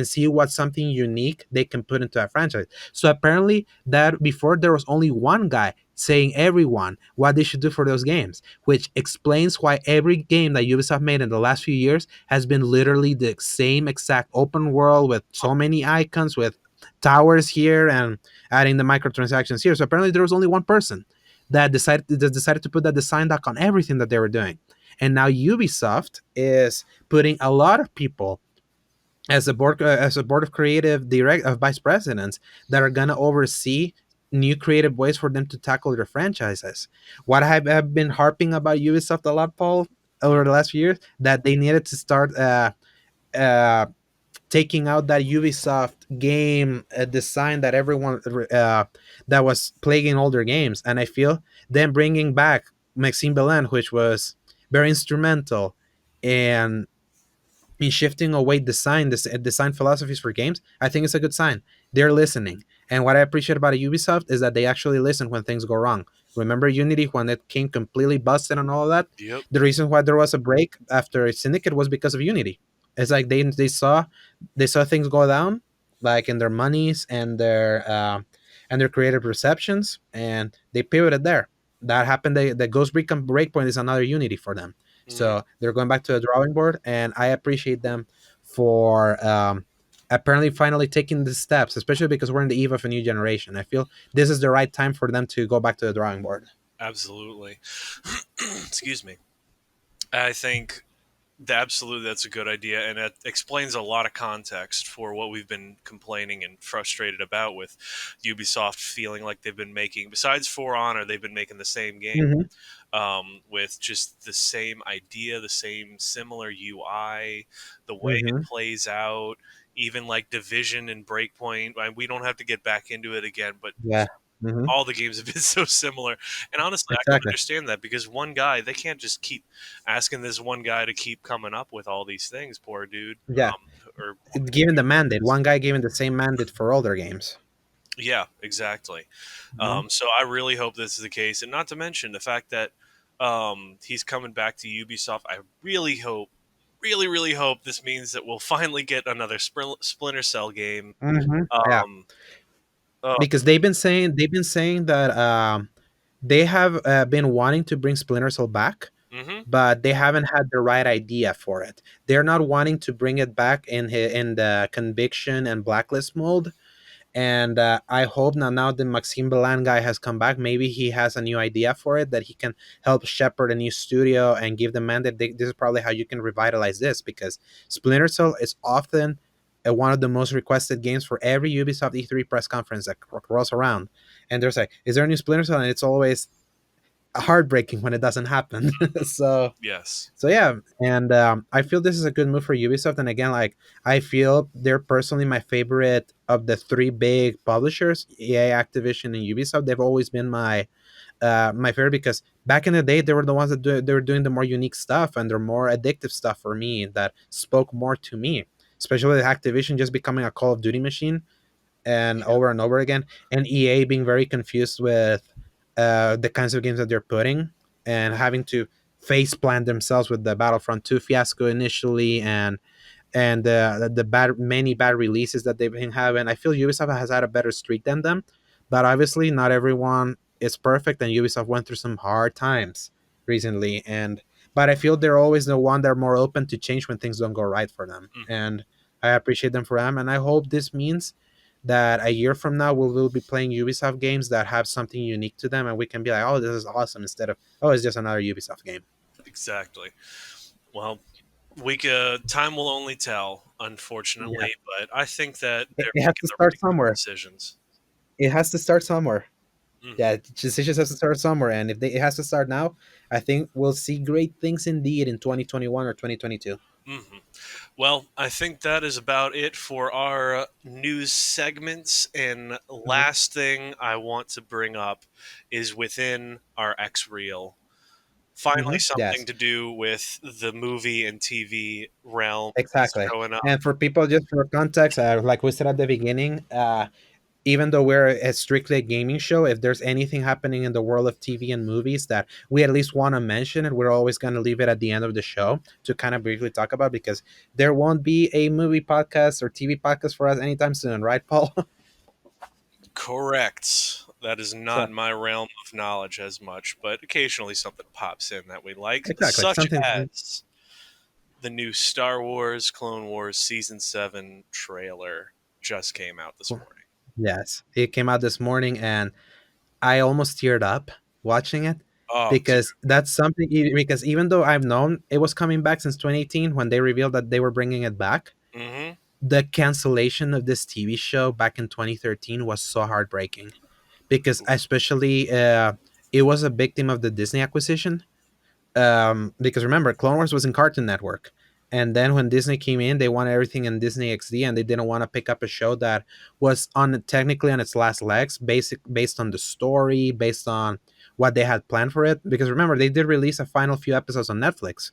see what's something unique they can put into that franchise. So apparently, that before there was only one guy saying everyone what they should do for those games, which explains why every game that Ubisoft made in the last few years has been literally the same exact open world with so many icons, with towers here and adding the microtransactions here. So apparently there was only one person that decided to put that design dock on everything that they were doing. And now Ubisoft is putting a lot of people as a board of creative direct of vice presidents that are gonna oversee new creative ways for them to tackle their franchises. What I've been harping about Ubisoft a lot, Paul, over the last few years, that they needed to start uh, taking out that Ubisoft game design that everyone that was plaguing all their games, and I feel them bringing back Maxime Belen, which was very instrumental in shifting away design philosophies for games. I think it's a good sign. They're listening, and what I appreciate about Ubisoft is that they actually listen when things go wrong. Remember Unity when it came completely busted and all of that? Yep. The reason why there was a break after Syndicate was because of Unity. It's like they saw things go down, like in their monies and their creative receptions, and they pivoted there. That happened. The Ghost Recon Breakpoint is another Unity for them, Mhm. so they're going back to the drawing board, and I appreciate them for apparently finally taking the steps, especially because we're in the eve of a new generation. I feel this is the right time for them to go back to the drawing board. Absolutely. Excuse me. I think absolutely that's a good idea, and it explains a lot of context for what we've been complaining and frustrated about with Ubisoft feeling like they've been making, besides For Honor, they've been making the same game Hmm. with just the same idea, the same similar UI, the way it Hmm. plays out, even like Division and Breakpoint. We don't have to get back into it again, but Yeah. Hmm. all the games have been so similar. And honestly, I can Exactly. understand that because one guy, they can't just keep asking this one guy to keep coming up with all these things. Poor dude, Yeah. or woman. Given the mandate, one guy given the same mandate for all their games. Yeah, exactly. Mhm. So I really hope this is the case, and not to mention the fact that he's coming back to Ubisoft. I really hope, really hope this means that we'll finally get another Splinter Cell game. Yeah, Um, oh, because they've been saying that they have been wanting to bring Splinter Cell back, hmm but they haven't had the right idea for it. They're not wanting to bring it back in the conviction and blacklist mold. And I hope now the Maxime Belan guy has come back. Maybe he has a new idea for it that he can help shepherd a new studio and give the mandate. This is probably how you can revitalize this, because Splinter Cell is often one of the most requested games for every Ubisoft E3 press conference that rolls around. And there's like, is there a new Splinter Cell? And it's always heartbreaking when it doesn't happen. so yes, so yeah, and I feel this is a good move for Ubisoft. And again, like, I feel they're personally my favorite of the three big publishers: EA, Activision, and Ubisoft. They've always been my favorite, because back in the day they were the ones that they were doing the more unique stuff and the more addictive stuff for me that spoke more to me. Especially with Activision just becoming a Call of Duty machine and over again, and EA being very confused with the kinds of games that they're putting, and having to face plant themselves with the Battlefront 2 fiasco initially, and the bad many bad releases that they've been having. I feel Ubisoft has had a better streak than them, but obviously not everyone is perfect, and Ubisoft went through some hard times recently. And but I feel they're always the one that are more open to change when things don't go right for them, hmm and I appreciate them for them. And I hope this means that a year from now we'll be playing Ubisoft games that have something unique to them, and we can be like, oh, this is awesome, instead of, oh, it's just another Ubisoft game. exactly. Well, time will only tell, Yeah, unfortunately, but I think that it, they're it has making to the start right somewhere. decisions. It has to start somewhere. hmm Yeah, decisions has to start somewhere, and if it has to start now, I think we'll see great things indeed in 2021 or 2022. hmm Well, I think that is about it for our news segments. And Hmm. last thing I want to bring up is within our X Reel. Finally, Hmm. something Yes, to do with the movie and TV realm is exactly. showing up. And for people, just for context, like we said at the beginning, even though we're a strictly a gaming show, if there's anything happening in the world of TV and movies that we at least want to mention, and we're always going to leave it at the end of the show to kind of briefly talk about, because there won't be a movie podcast or TV podcast for us anytime soon, right, Paul? Correct. That is not So my realm of knowledge as much, but occasionally something pops in that we like, exactly such something. as the new Star Wars Clone Wars Season 7 trailer just came out this morning. Yes, it came out this morning, and I almost teared up watching it, Oh, dude. because that's something. Because even though I've known it was coming back since 2018 when they revealed that they were bringing it back, Mm-hmm. the cancellation of this TV show back in 2013 was so heartbreaking, because especially it was a victim of the Disney acquisition. Because remember, Clone Wars was in Cartoon Network, and then when Disney came in, they wanted everything in Disney XD, and they didn't want to pick up a show that was on technically on its last legs, based on the story, based on what they had planned for it. Because remember, they did release a final few episodes on Netflix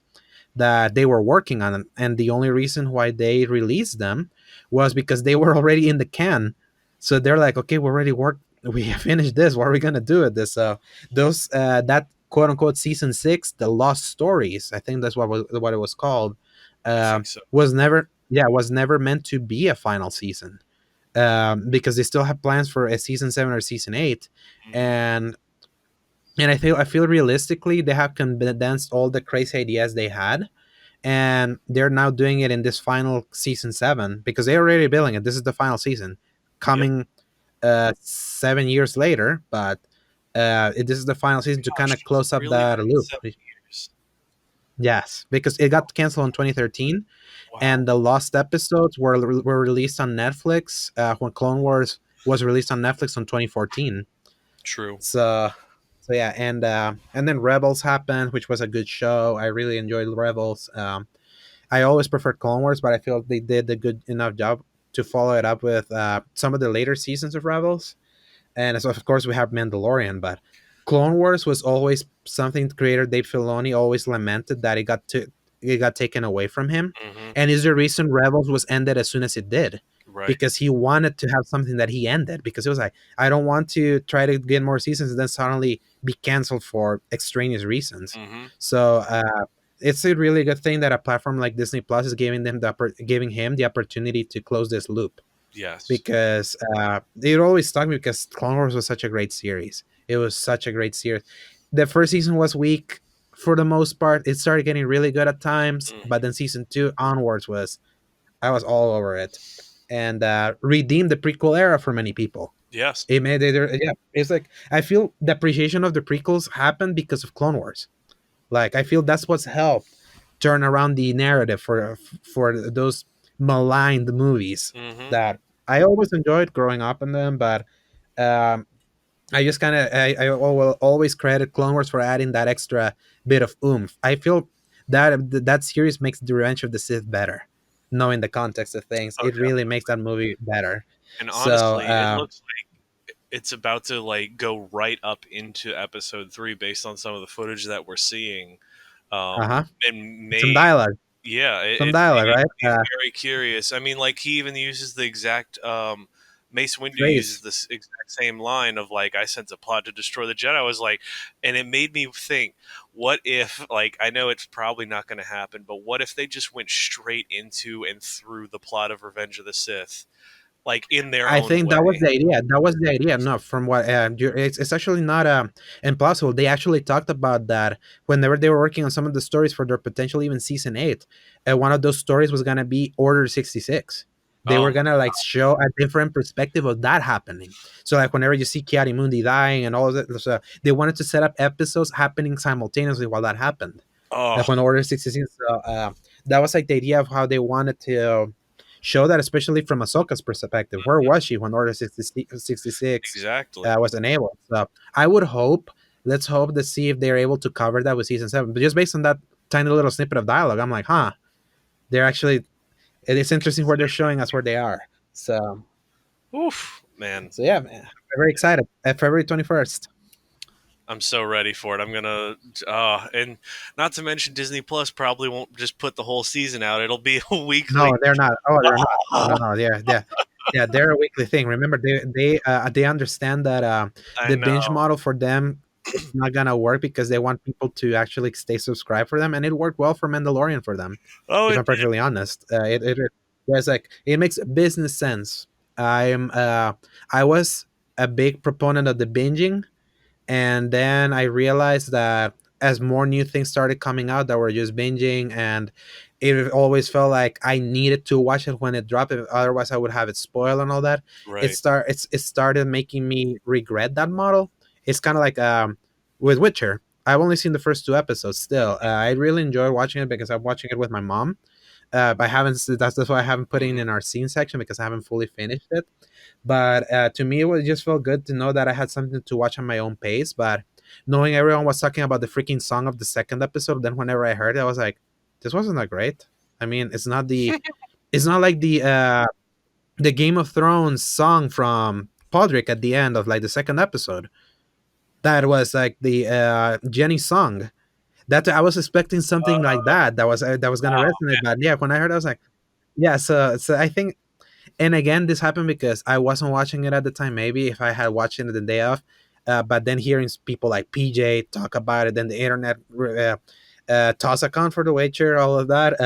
that they were working on, and the only reason why they released them was because they were already in the can. So they're like, okay, we already worked, we finished this, what are we gonna do with this? So those that quote unquote season 6, the Lost Stories, I think that's what it was called, I think so. was never, yeah, was never meant to be a final season, because they still have plans for a season 7 or season 8. Mm-hmm. And I feel realistically they have condensed all the crazy ideas they had, and they're now doing it in this final season 7, because they're already billing it. This is the final season Yep. coming 7 years later, but this is the final season to kind Gosh, of has it close up really that been loop. 7 years? Yes, because it got canceled in 2013, Wow. and the lost episodes were released on Netflix when Clone Wars was released on Netflix in 2014. True. So yeah, and then Rebels happened, which was a good show. I really enjoyed Rebels. I always preferred Clone Wars, but I feel they did a good enough job to follow it up with some of the later seasons of Rebels. And so, of course, we have Mandalorian, but Clone Wars was always something creator Dave Filoni always lamented that it got taken away from him, Mm-hmm. and is the reason Rebels was ended as soon as it did, Right. because he wanted to have something that he ended, because it was like, I don't want to try to get more seasons and then suddenly be canceled for extraneous reasons. Mm-hmm. So it's a really good thing that a platform like Disney Plus is giving him the opportunity to close this loop, Yes. because it always stuck me, because Clone Wars was such a great series. It was such a great series. The first season was weak for the most part. It started getting really good at times, but Mm-hmm. then season 2 onwards was, I was all over it, and redeemed the prequel era for many people. Yes. It made it, yeah. It's like, I feel the appreciation of the prequels happened because of Clone Wars. Like, I feel that's what's helped turn around the narrative for those maligned movies Mm-hmm. that I always enjoyed growing up in them, but um, I just kind of I will always credit Clone Wars for adding that extra bit of oomph. I feel that series makes the Revenge of the Sith better, knowing the context of things. Oh, It really makes that movie better. and So honestly, it looks like it's about to like go right up into episode 3 based on some of the footage that we're seeing. uh huh, And some may dialogue, yeah, some it's dialogue, making right? me very curious. I mean, like he even uses the exact Mace Windu uses Phrase. this exact same line of like, "I sense a plot to destroy the Jedi." I was like, and it made me think, what if like I know it's probably not going to happen, but what if they just went straight into and through the plot of Revenge of the Sith, like in their I own think way? that was the idea. That was the idea. No, from what it's actually not impossible. They actually talked about that whenever they were working on some of the stories for their potential even season 8. One of those stories was gonna be Order 66. They Oh were my, gonna like show a different perspective of that happening. So like whenever you see Kiari Mundi dying and all of that, so they wanted to set up episodes happening simultaneously while that happened. oh, Like when Order 66. So that was like the idea of how they wanted to show that, especially from Ahsoka's perspective. Where was she when Order 66 exactly. was enabled? So I would hope, let's hope to see if they're able to cover that with season 7. But just based on that tiny little snippet of dialogue, I'm like, huh, they're actually, it's interesting where they're showing us where they are. So, Oof, man. so yeah, man, I'm very excited. At February 21st. I'm so ready for it. I'm gonna, and not to mention Disney Plus probably won't just put the whole season out. It'll be a weekly. No, they're not. Oh, they're not. No, Ah, no, no. Yeah, yeah. Yeah, they're a weekly thing. Remember, they understand that I the binge know. model for them it's not gonna work because they want people to actually stay subscribed for them, and it worked well for Mandalorian for them. Oh, If it I'm perfectly honest, it was like it makes business sense. I was a big proponent of the binging, and then I realized that as more new things started coming out that were just binging, and it always felt like I needed to watch it when it dropped, otherwise I would have it spoiled and all that. right. It started making me regret that model. It's kind of like with Witcher. I've only seen the first two episodes. Still, I really enjoy watching it because I'm watching it with my mom. I haven't. That's why I haven't put it Hmm. in our scene section because I haven't fully finished it. But to me, it was just felt good to know that I had something to watch on my own pace. But knowing everyone was talking about the freaking song of the second episode, then whenever I heard it, I was like, "This wasn't that great." I mean, it's not like the Game of Thrones song from Podrick at the end of like the second episode. That was like the Jenny song. That I was expecting something like that was gonna Wow. resonate. But yeah, when I heard, it, I was like, yeah. So I think, and again, this happened because I wasn't watching it at the time. Maybe if I had watched it the day of, but then hearing people like PJ talk about it, then the internet toss account for the Witcher, all of that,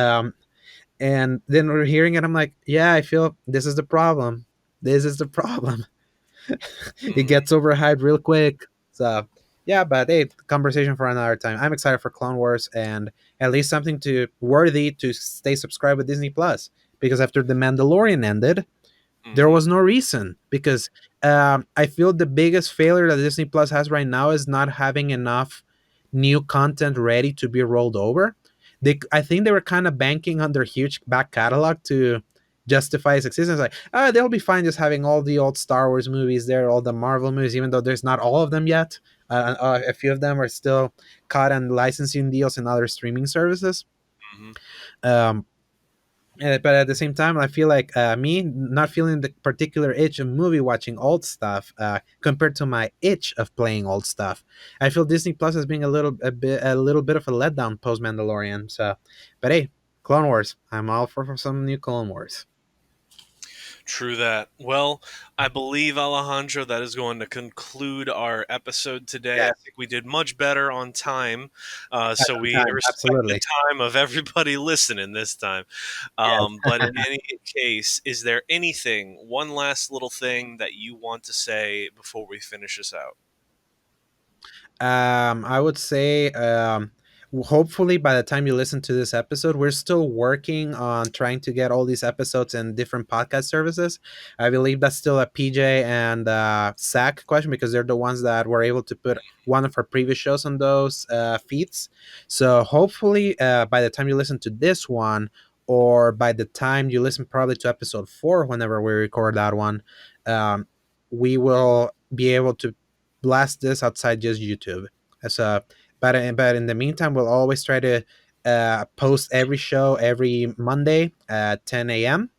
and then we're hearing it. I'm like, yeah, I feel this is the problem. This is the problem. It Hmm. gets overhyped real quick. So yeah, but hey, conversation for another time. I'm excited for Clone Wars and at least something to worthy to stay subscribed with Disney Plus because after the Mandalorian ended, there Hmm. was no reason because I feel the biggest failure that Disney Plus has right now is not having enough new content ready to be rolled over. I think they were kind of banking on their huge back catalog to justify its existence. Like, they'll be fine just having all the old Star Wars movies there, all the Marvel movies, even though there's not all of them yet. A few of them are still caught on licensing deals and other streaming services. Hmm. Um, but at the same time, I feel like me not feeling the particular itch of movie watching old stuff compared to my itch of playing old stuff. I feel Disney Plus as being a little bit of a letdown post Mandalorian. So, but hey, Clone Wars. I'm all for some new Clone Wars. True that. Well, I believe, Alejandro, that is going to conclude our episode today. I Yes, think we did much better on time, so on we time. respect the Absolutely. time of everybody listening this time. Yes. But in any case, is there anything, one last little thing that you want to say before we finish this out? I would say, hopefully, by the time you listen to this episode, we're still working on trying to get all these episodes in different podcast services. I believe that's still a PJ and SAC question because they're the ones that were able to put one of our previous shows on those feeds. So hopefully, by the time you listen to this one, or by the time you listen probably to episode 4, whenever we record that one, um, we will be able to blast this outside just YouTube. So, but in the meantime, we'll always try to post every show every Monday at 10 a.m.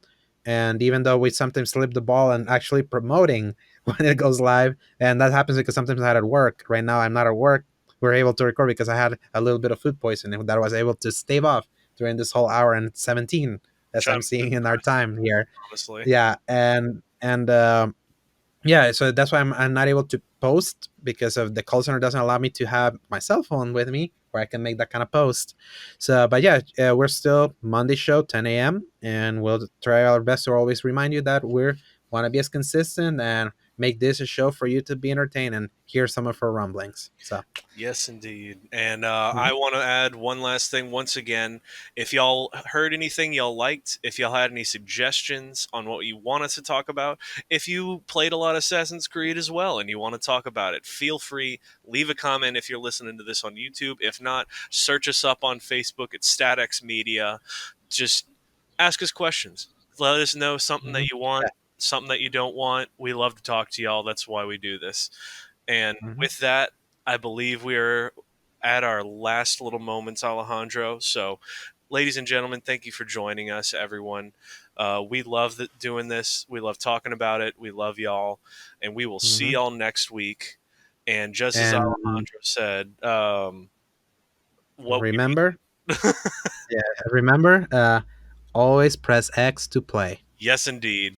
And even though we sometimes slip the ball and actually promoting when it goes live, and that happens because sometimes I'm at work. Right now, I'm not at work. We're able to record because I had a little bit of food poisoning that I was able to stave off during this whole hour and 17 as Which I'm I'm seeing in our impressed, time here. honestly. Yeah, and yeah, so that's why I'm not able to post because of the call center doesn't allow me to have my cell phone with me where I can make that kind of post. So, but yeah, we're still Monday show 10 a.m. and we'll try our best to always remind you that we want to be as consistent and make this a show for you to be entertained and hear some of our rumblings. So, Yes, indeed. And I mhm, want to add one last thing. Once again, if y'all heard anything y'all liked, if y'all had any suggestions on what you want us to talk about, if you played a lot of Assassin's Creed as well and you want to talk about it, feel free, leave a comment if you're listening to this on YouTube. If not, search us up on Facebook at StatX Media. Just ask us questions. Let us know something mhm, that you want, yeah, something that you don't want. We love to talk to y'all. That's why we do this. And mhm, with that, I believe we're at our last little moments, Alejandro. So, ladies and gentlemen, thank you for joining us, everyone. We love doing this. We love talking about it. We love y'all. And we will see mhm. y'all next week. And just as And Alejandro said, what remember, we. yeah, remember, always press X to play. Yes, indeed.